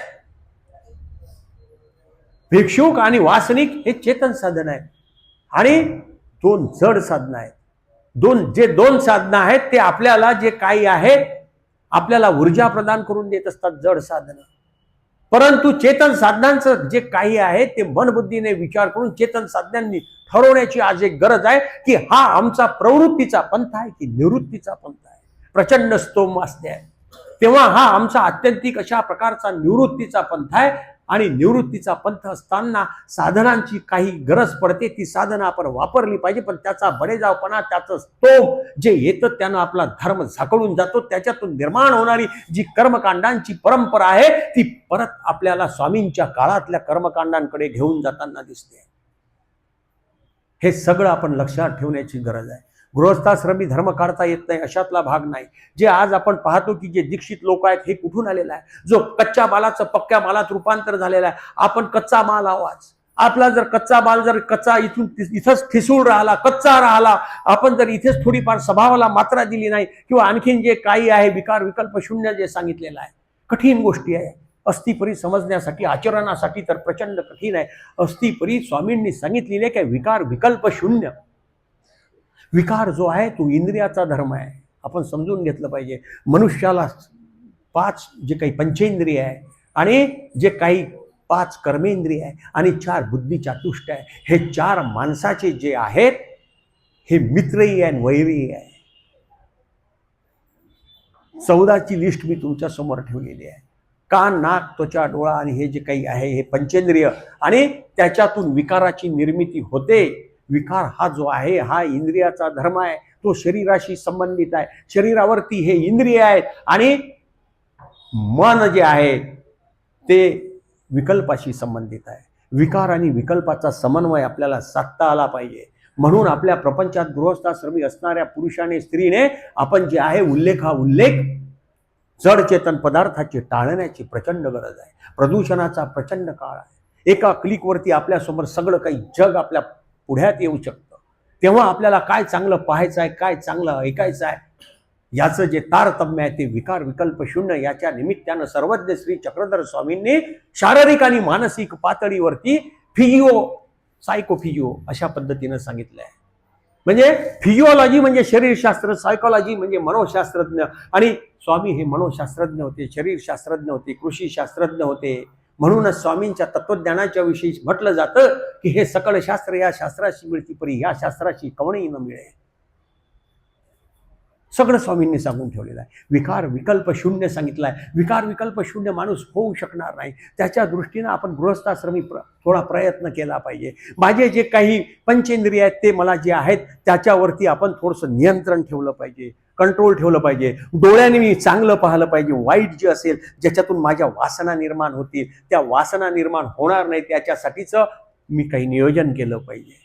भिक्षुक आणि वासनिक हे चेतन साधन आहेत आणि दोन जड साधन आहेत. दोन साधनं आहेत ते आपल्याला जे काही आहे आपल्याला ऊर्जा प्रदान करून देत असतात, जड साधनं. परंतु चेतन साधनांचं जे काही आहे ते मनबुद्धीने विचार करून चेतन साधनांनी ठरवण्याची आज एक गरज आहे की हा आमचा प्रवृत्तीचा पंथ आहे की निवृत्तीचा पंथ आहे. प्रचंड स्तोम असते आहे तेव्हा हा आमचा आत्यंतिक अशा प्रकारचा निवृत्तीचा पंथ आहे. आणि निवृत्तीचा पंथ असताना साधनांची काही गरज पडते, ती साधनं आपण वापरली पाहिजे. पण त्याचा बडेजावपणा, त्याचं स्तोम जे येतं त्यानं आपला धर्म झाकळून जातो. त्याच्यातून निर्माण होणारी जी कर्मकांडांची परंपरा आहे ती परत आपल्याला स्वामींच्या काळातल्या कर्मकांडांकडे घेऊन जाताना दिसते. हे सगळं आपण लक्षात ठेवण्याची गरज आहे. गृहस्थाश्रमी धर्म काढता येत नाही अशातला भाग नाही. जे आज आपण पाहतो की जे दीक्षित लोक आहेत हे कुठून आलेला आहे? जो कच्च्या मालाचं पक्क्या मालात रूपांतर झालेला आहे. आपण कच्चा माल आवाज आपला जर कच्चा माल जर कच्चा इथंच ठिसूळ राहिला, कच्चा राहिला, आपण जर इथेच थोडीफार स्वभावाला मात्रा दिली नाही किंवा आणखीन जे काही आहे विकार विकल्प शून्य जे सांगितलेलं आहे, कठीण गोष्टी आहे. अस्तिपरी समजण्यासाठी आचरणासाठी तर प्रचंड कठीण आहे. अस्तिपरी स्वामींनी सांगितलेले की विकार विकल्प शून्य. विकार जो आहे तो इंद्रियाचा धर्म आहे. आपण समजून घेतलं पाहिजे. मनुष्याला 5 जे काही पंचेंद्रिय आहे आणि जे काही 5 कर्मेंद्रिय आहे आणि 4 बुद्धी चातुष्ट आहे, हे 4 माणसाचे जे आहेत हे मित्रही आहे वैरीही आहे. 14ची लिस्ट मी तुमच्या समोर ठेवलेली आहे. कान, नाक, त्वचा, डोळा आणि हे जे काही आहे हे पंचेंद्रिय आणि त्याच्यातून विकाराची निर्मिती होते. विकार हा जो आहे हा इंद्रियाचा धर्म आहे. तो शरीराशी संबंधित आहे. शरीरावरती हे इंद्रिय आहेत आणि मन जे आहे ते विकल्पाशी संबंधित आहे. विकार आणि विकल्पाचा समन्वय आपल्याला साधता आला पाहिजे. म्हणून आपल्या प्रपंचात गृहस्थाश्रमी असणाऱ्या पुरुषाने स्त्रीने आपण जे आहे उल्लेख जड चेतन पदार्थाचे टाळण्याची प्रचंड गरज आहे. प्रदूषणाचा प्रचंड काळ आहे. एका क्लिकवरती आपल्यासमोर सगळं काही जग आपल्या पुढ्यात येऊ शकतं. तेव्हा आपल्याला काय चांगलं पाहायचं आहे, काय चांगलं ऐकायचं आहे, याचं जे तारतम्य आहे ते विकार विकल्प शून्य. याच्या निमित्तानं सर्वज्ञ श्री चक्रधर स्वामींनी शारीरिक आणि मानसिक पातळीवरती सायकोफिजिओ अशा पद्धतीनं सांगितलं आहे. म्हणजे फिजिओलॉजी म्हणजे शरीरशास्त्र, सायकोलॉजी म्हणजे मनोशास्त्रज्ञ. आणि स्वामी हे मनोशास्त्रज्ञ होते, शरीरशास्त्रज्ञ होते, कृषी शास्त्रज्ञ होते. म्हणूनच स्वामींच्या तत्वज्ञानाच्या विषयी म्हटलं जातं की हे सकळ शास्त्र या शास्त्राशी मिळती परी या शास्त्राशी कवणी न मिळे. सगळं स्वामींनी सांगून ठेवलेलं आहे. विकार विकल्प शून्य सांगितलं आहे. विकार विकल्प शून्य माणूस होऊ शकणार नाही. त्याच्या दृष्टीनं आपण गृहस्थाश्रमी थोडा प्रयत्न केला पाहिजे. माझे जे काही पंचेंद्रिय आहेत ते मला जे आहेत त्याच्यावरती आपण थोडंसं नियंत्रण ठेवलं पाहिजे, कंट्रोल ठेवलं पाहिजे. डोळ्याने मी चांगलं पाहिलं पाहिजे. वाईट जे असेल ज्याच्यातून माझ्या वासना निर्माण होतील त्या वासना निर्माण होणार नाही त्याच्यासाठीच मी काही नियोजन केलं पाहिजे.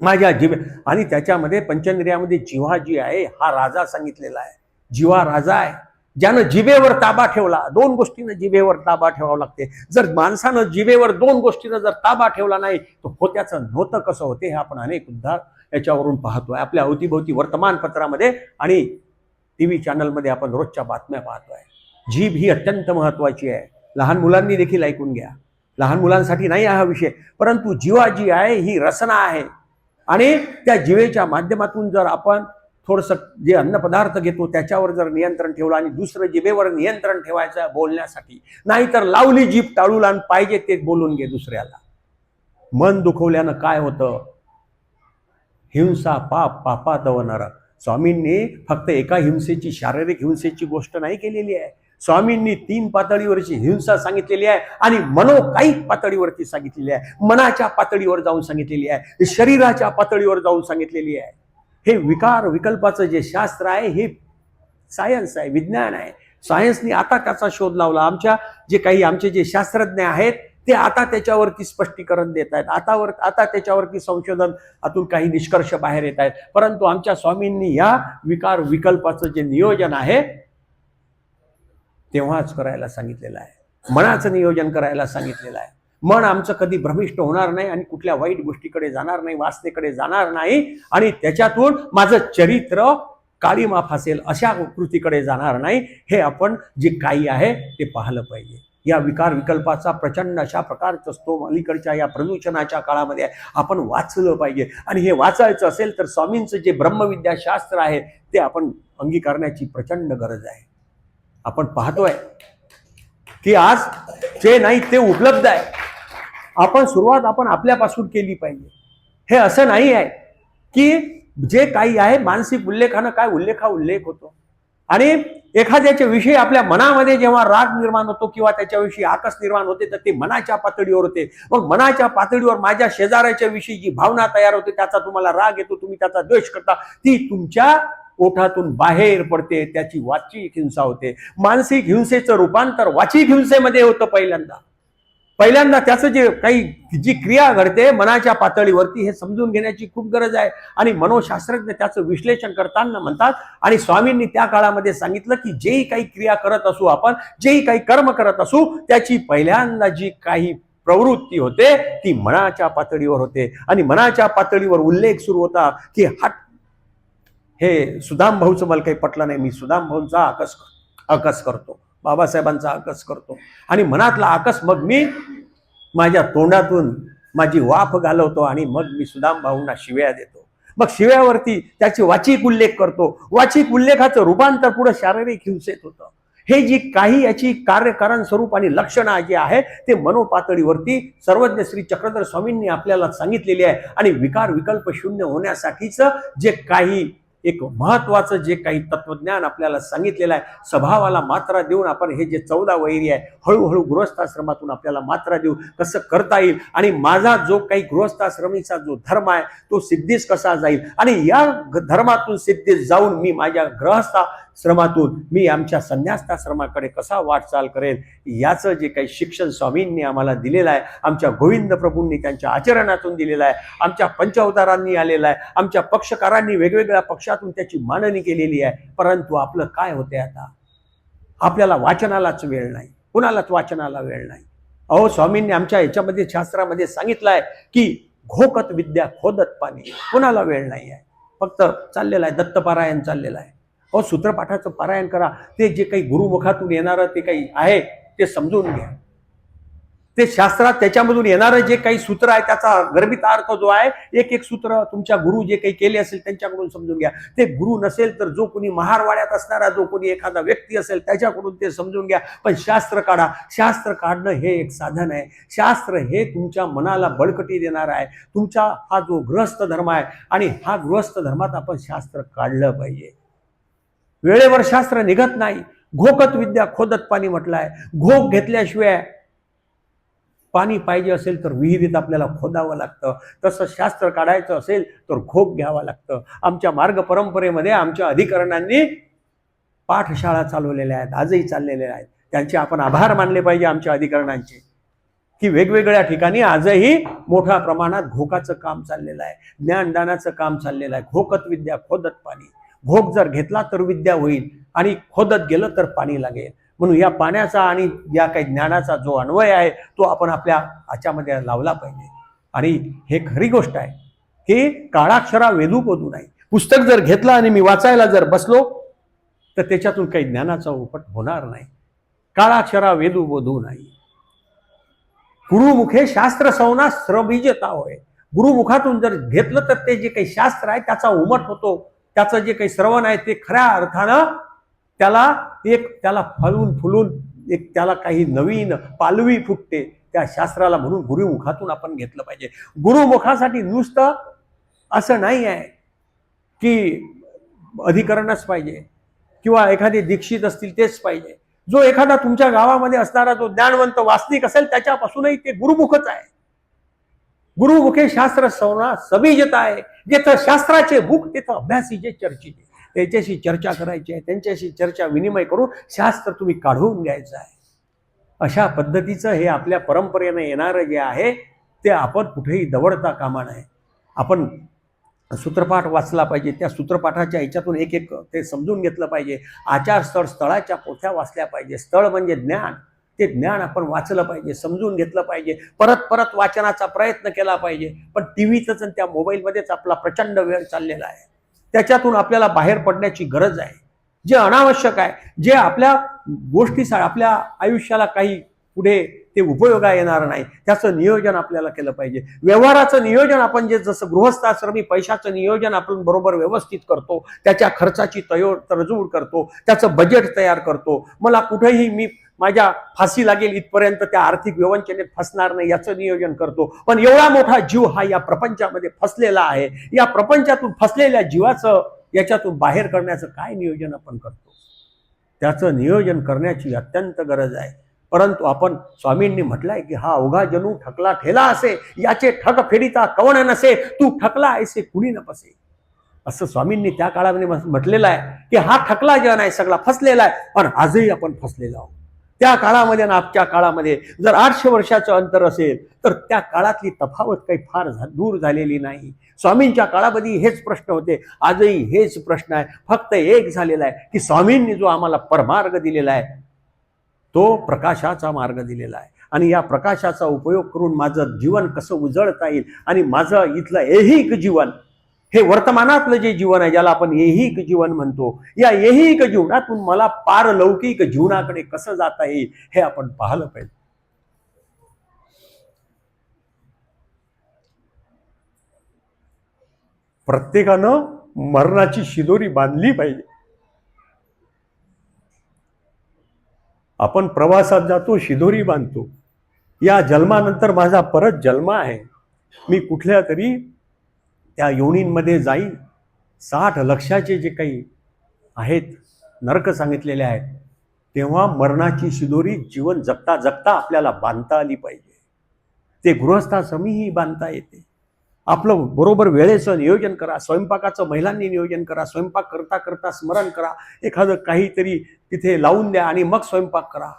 माझ्या जिभे आणि त्याच्यामध्ये पंचेंद्रियामध्ये जिव्हा जी आहे हा राजा सांगितलेला आहे. जिव्हा राजा आहे. ज्यानं जिभेवर ताबा ठेवला, 2 गोष्टीनं जिभेवर ताबा ठेवावं लागते. जर माणसानं जिभेवर 2 गोष्टीनं जर ताबा ठेवला नाही तर होत्याचं नव्हतं कसं होते हे आपण अनेक उदाहरण याच्यावरून पाहतोय. आपल्या अवतीभोवती वर्तमानपत्रामध्ये आणि TV चॅनलमध्ये आपण रोजच्या बातम्या पाहतोय. जीभ ही अत्यंत महत्वाची आहे. लहान मुलांनी देखील ऐकून घ्या. लहान मुलांसाठी नाही हा विषय, परंतु जिव्हा जी आहे ही रसना आहे आणि त्या जिवेच्या माध्यमातून जर आपण थोडंसं जे अन्नपदार्थ घेतो त्याच्यावर जर नियंत्रण ठेवलं आणि दुसरं जिभेवर नियंत्रण ठेवायचं बोलण्यासाठी, नाहीतर लावली जीभ टाळूला आणि पाहिजे ते बोलून घे दुसऱ्याला. मन दुखवल्यानं काय होतं? हिंसा पाप पापातव नरक. स्वामींनी फक्त एका हिंसेची शारीरिक हिंसेची गोष्ट नाही केलेली आहे. स्वामींनी 3 पातळीवरची हिंसा सांगितलेली आहे आणि मनोकायिक पातळीवरती सांगितलेली आहे. मनाच्या पातळीवर जाऊन सांगितलेली आहे, शरीराच्या पातळीवर जाऊन सांगितलेली आहे. हे विकार विकल्पाचं जे शास्त्र आहे हे सायन्स आहे, विज्ञान आहे. सायन्सने आता त्याचा शोध लावला. आमचे जे शास्त्रज्ञ आहेत ते आता त्याच्यावरती स्पष्टीकरण देत आहेत. आता त्याच्यावरती संशोधन आतून काही निष्कर्ष बाहेर येत आहेत. परंतु आमच्या स्वामींनी या विकार विकल्पाचं जे नियोजन आहे तेव्हाच करायला सांगितलेलं आहे. मनाचं नियोजन करायला सांगितलेलं आहे. मन आमचं कधी भ्रमिष्ट होणार नाही आणि कुठल्या वाईट गोष्टीकडे जाणार नाही, वासनेकडे जाणार नाही आणि त्याच्यातून माझं चरित्र काळीमा फासेल अशा कृतीकडे जाणार नाही. हे आपण जे काही आहे ते पाहिलं पाहिजे. या विकार विकल्पाचा प्रचंड अशा प्रकारचा असतो अलीकडच्या या प्रदूषणाच्या काळामध्ये आपण वाचलं पाहिजे. आणि हे वाचायचं असेल तर स्वामींचं जे ब्रह्मविद्या शास्त्र आहे ते आपण अंगीकारण्याची प्रचंड गरज आहे. आपण पाहतोय की आज जे नाही ते उपलब्ध आहे. आपण सुरुवात आपल्यापासून केली पाहिजे. हे असं नाही आहे की जे काही आहे मानसिक उल्लेखानं काय उल्लेख होतो आणि एखाद्याच्या विषयी आपल्या मनामध्ये जेव्हा राग निर्माण होतो किंवा त्याच्याविषयी आकस निर्माण होते तर ते मनाच्या पातळीवर होते. मग मनाच्या पातळीवर माझ्या शेजाऱ्याच्या विषयी जी भावना तयार होते त्याचा तुम्हाला राग येतो, तुम्ही त्याचा द्वेष करता, ती तुमच्या ओठातून बाहेर पडते, त्याची वाचिक हिंसा होते. मानसिक हिंसेचं रूपांतर वाचिक हिंसेमध्ये होतं. पहिल्यांदा त्याचं जे काही जी क्रिया घडते मनाच्या पातळीवरती हे समजून घेण्याची खूप गरज आहे. आणि मनोशास्त्रज्ञ त्याचं विश्लेषण करताना म्हणतात, आणि स्वामींनी त्या काळामध्ये सांगितलं की जेही काही क्रिया करत असू आपण, जेही काही कर्म करत असू, त्याची पहिल्यांदा जी काही प्रवृत्ती होते ती मनाच्या पातळीवर होते. आणि मनाच्या पातळीवर उल्लेख सुरू होता की हे सुदाम भाऊचं मला काही पटलं नाही, मी सुदाम भाऊंचा आकस करतो, बाबासाहेबांचा आकस करतो. आणि मनातला आकस मग मी माझ्या तोंडातून माझी वाफ घालवतो आणि मग मी सुदाम भाऊंना शिव्या देतो. मग शिव्यावरती त्याची वाचिक उल्लेख करतो. वाचिक उल्लेखाचं रूपांतर पुढे शारीरिक हिंसेत होतं. हे जी काही याची कार्यकारण स्वरूप आणि लक्षणं जे आहे ते मनोपातळीवरती सर्वज्ञ श्री चक्रधर स्वामींनी आपल्याला सांगितलेले आहे. आणि विकार विकल्प शून्य होण्यासाठीचं जे काही एक महत्वाचं जे काही तत्वज्ञान आपल्याला सांगितलेलं आहे, स्वभावाला मात्रा देऊन आपण हे जे 14 वैरी आहे हळूहळू गृहस्थाश्रमातून आपल्याला मात्रा देऊ कसं करता येईल, आणि माझा जो काही गृहस्थाश्रमीचा जो धर्म आहे तो सिद्धीस कसा जाईल, आणि या धर्मातून सिद्धीस जाऊन मी माझ्या गृहस्थाश्रमातून मी आमच्या संन्यासाश्रमाकडे कसा वाटचाल करेल, याचं जे काही शिक्षण स्वामींनी आम्हाला दिलेलं आहे, आमच्या गोविंद प्रभूंनी त्यांच्या आचरणातून दिलेलं आहे, आमच्या पंचअवतारांनी आलेलं आहे, आमच्या पक्षकारांनी वेगवेगळ्या पक्षातून त्याची मांडणी केलेली आहे. परंतु आपलं काय होते आता, आपल्याला वाचनालाच वेळ नाही, कुणालाच वाचनाला वेळ नाही. अहो, स्वामींनी आमच्या याच्यामध्ये शास्त्रामध्ये सांगितलं आहे की घोकत विद्या खोदत पाणी, कुणाला वेळ नाही आहे, फक्त चाललेलं आहे दत्तपारायण चाललेलं आहे. अहो, सूत्रपाठाचं पारायण करा, ते जे काही गुरुमुखातून येणारं ते काही आहे ते समजून घ्या. ते शास्त्रात त्याच्यामधून येणारं जे काही सूत्र आहे त्याचा गर्भित अर्थ जो आहे, एक एक सूत्र तुमच्या गुरु जे काही केले असेल त्यांच्याकडून समजून घ्या. ते गुरु नसेल तर जो कोणी महारवाड्यात असणारा जो कोणी एखादा व्यक्ती असेल त्याच्याकडून ते समजून घ्या. पण शास्त्र काढा. शास्त्र काढणं हे एक साधन आहे. शास्त्र हे तुमच्या मनाला बळकटी देणार आहे. तुमचा हा जो गृहस्थ धर्म आहे आणि हा गृहस्थ धर्मात आपण शास्त्र काढलं पाहिजे. वेळेवर शास्त्र निघत नाही. घोकत विद्या खोदत पाणी म्हटलंय. घोक घेतल्याशिवाय पाणी पाहिजे असेल तर विहिरीत आपल्याला खोदावं लागतं. तसं शास्त्र काढायचं असेल तर घोक घ्यावं लागतं. आमच्या मार्ग परंपरेमध्ये आमच्या अधिकाऱ्यांनी पाठशाळा चालवलेल्या आहेत, आजही चाललेल्या आहेत. त्यांचे आपण आभार मानले पाहिजे आमच्या अधिकाऱ्यांचे, की वेगवेगळ्या ठिकाणी आजही मोठ्या प्रमाणात घोकाचं काम चाललेलं आहे, ज्ञानदानाचं काम चाललेलं आहे. घोकत विद्या खोदत पाणी. घोक जर घेतला तर विद्या होईल आणि खोदत गेलं तर पाणी लागेल. म्हणून या पाण्याचा आणि या काही ज्ञानाचा जो अन्वय आहे तो आपण आपल्या ह्याच्यामध्ये लावला पाहिजे. आणि हे खरी गोष्ट आहे की काळाक्षरा वेदू बोधू नाही. पुस्तक जर घेतलं आणि मी वाचायला जर बसलो तर त्याच्यातून काही ज्ञानाचा उपट होणार नाही. काळाक्षरा वेदू बोधू नाही. गुरुमुखे शास्त्र सवना स्रबीजता होय. गुरुमुखातून जर घेतलं तर ते जे काही शास्त्र आहे त्याचा उमट होतो. त्याचं जे काही श्रवण आहे ते खऱ्या अर्थानं त्याला फळून फुलून एक त्याला काही नवीन पालवी फुटते त्या शास्त्राला. म्हणून गुरुमुखातून आपण घेतलं पाहिजे. गुरुमुखासाठी नुसतं असं नाही आहे की अधिकरणच पाहिजे किंवा एखादे दीक्षित असतील तेच पाहिजे. जो एखादा तुमच्या गावामध्ये असणारा जो ज्ञानवंत वास्तविक असेल त्याच्यापासूनही ते गुरुमुखच आहे. गुरुमुखे शास्त्र सवना सबीजता आहे. जिथं शास्त्राचे मुख तिथं अभ्यासी जे चर्चिते, त्याच्याशी चर्चा करायची आहे, त्यांच्याशी चर्चा विनिमय करून शास्त्र तुम्ही काढून घ्यायचं आहे. अशा पद्धतीचं हे आपल्या परंपरेनं येणारं जे आहे ते आपण कुठेही दवडता कामा नये. आपण सूत्रपाठ वाचला पाहिजे. त्या सूत्रपाठाच्या ह्याच्यातून एक एक ते समजून घेतलं पाहिजे. आचारस्थळ स्थळाच्या पोथ्या वाचल्या पाहिजे. स्थळ म्हणजे ज्ञान. ते ज्ञान आपण वाचलं पाहिजे, समजून घेतलं पाहिजे, परत परत वाचनाचा प्रयत्न केला पाहिजे. पण टीव्हीतच आणि त्या मोबाईलमध्येच आपला प्रचंड वेळ चाललेला आहे. त्याच्यातून आपल्याला बाहेर पडण्याची गरज आहे. जे अनावश्यक आहे, जे आपल्या गोष्टीसाठी आपल्या आयुष्याला काही पुढे ते उपयोगा येणार नाही, त्याचं नियोजन आपल्याला केलं पाहिजे. व्यवहाराचं नियोजन आपण जे जसं गृहस्थाश्रमी पैशाचं नियोजन आपण बरोबर व्यवस्थित करतो, त्याच्या खर्चाची तडजोड करतो, त्याचं बजेट तयार करतो. मला कुठेही मी माझ्या फाशी लागेल इथपर्यंत त्या आर्थिक व्यवंचनेत फसणार नाही याचं नियोजन करतो. पण एवढा मोठा जीव हा या प्रपंचामध्ये फसलेला आहे. या प्रपंचातून फसलेल्या जीवाचं याच्यातून बाहेर करण्याचं काय नियोजन आपण करतो? त्याचं नियोजन करण्याची अत्यंत गरज आहे. परंतु आपण स्वामींनी म्हटलंय की हा अवघा जणू ठकला ठेला असे, याचे ठक फेडीता कवण नसे, तू ठकला ऐसे कुणी न पसे. असं स्वामींनी त्या काळामध्ये म्हटलेलं आहे की हा ठकला जन आहे, सगळा फसलेला आहे. पण आजही आपण फसलेलो आहोत. त्या काळामध्ये आणि आजच्या काळामध्ये जर 800 वर्षाचं अंतर असेल तर त्या काळातली तफावत काही फार दूर झालेली नाही. स्वामींच्या काळामध्ये हेच प्रश्न होते, आजही हेच प्रश्न आहे. फक्त एक झालेला आहे की स्वामींनी जो आम्हाला परमार्ग दिलेला आहे तो प्रकाशाचा मार्ग दिलेला आहे, आणि या प्रकाशाचा उपयोग करून माझं जीवन कसं उजळता येईल आणि माझं इथलं ऐहिक जीवन, हे वर्तमानातलं जे जीवन आहे ज्याला आपण ऐहिक जीवन म्हणतो, या ऐहिक जीवनातून मला पारलौकिक जीवनाकडे कसं जाता येईल हे आपण पाहिलं पाहिजे. प्रत्येकानं मरणाची शिदोरी बांधली पाहिजे. आपण प्रवासात जातो, शिदोरी बांधतो. या जन्मानंतर माझा परत जन्म आहे, मी कुठल्या तरी त्या योनींमध्ये जाईन. 60 लक्षाचे जे काही आहेत नरक सांगितलेले आहेत, तेव्हा मरणाची शिदोरी जीवन जगता जगता आपल्याला बांधता आली पाहिजे. ते गृहस्थाश्रमीही बांधता येते. आपलं बरोबर वेळेचं नियोजन करा. स्वयंपाकाचं महिलांनी नियोजन करा. स्वयंपाक करता करता स्मरण करा. एखादं काहीतरी तिथे लावून द्या आणि मग स्वयंपाक करा.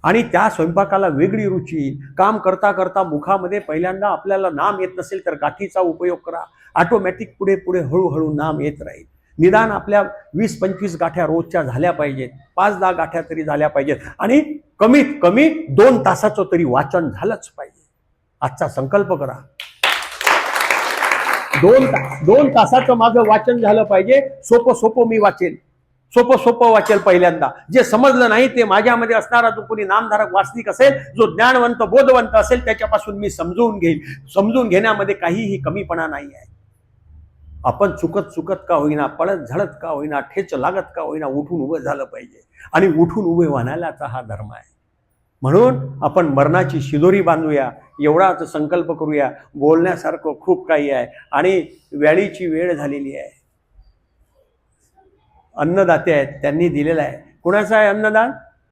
आणि त्या स्वयंपाकाला वेगळी रुची. काम करता करता मुखामध्ये पहिल्यांदा आपल्याला नाम येत नसेल तर गाठीचा उपयोग करा. ऑटोमॅटिक पुढे पुढे हळूहळू नाम येत राहील. निदान आपल्या 20-25 गाठ्या रोजच्या झाल्या पाहिजेत. 5-10 गाठ्या तरी झाल्या पाहिजेत. आणि कमीत कमी 2 तासाचं तरी वाचन झालंच पाहिजे. आजचा संकल्प करा. 2 तासाचं माझं वाचन झालं पाहिजे. सोपं सोपं मी वाचेल. सोपं सोपं वाचेल. पहिल्यांदा जे समजलं नाही ते माझ्यामध्ये असणारा जो कोणी नामधारक वास्तविक असेल, जो ज्ञानवंत बोधवंत असेल, त्याच्यापासून मी समजून घेईल. समजून घेण्यामध्ये काहीही कमीपणा नाही आहे. आपण चुकत का होईना, पळत झडत का होईना, ठेच लागत का होईना, उठून उभं झालं पाहिजे. आणि उठून उभे वाहण्याचा हा धर्म आहे. म्हणून आपण मरणाची शिदोरी बांधूया, एवढाच संकल्प करूया. बोलण्यासारखं खूप काही आहे आणि वेळीची वेळ झालेली आहे. अन्नदाते आहेत, त्यांनी दिलेलं आहे. कुणाचं आहे अन्नदान?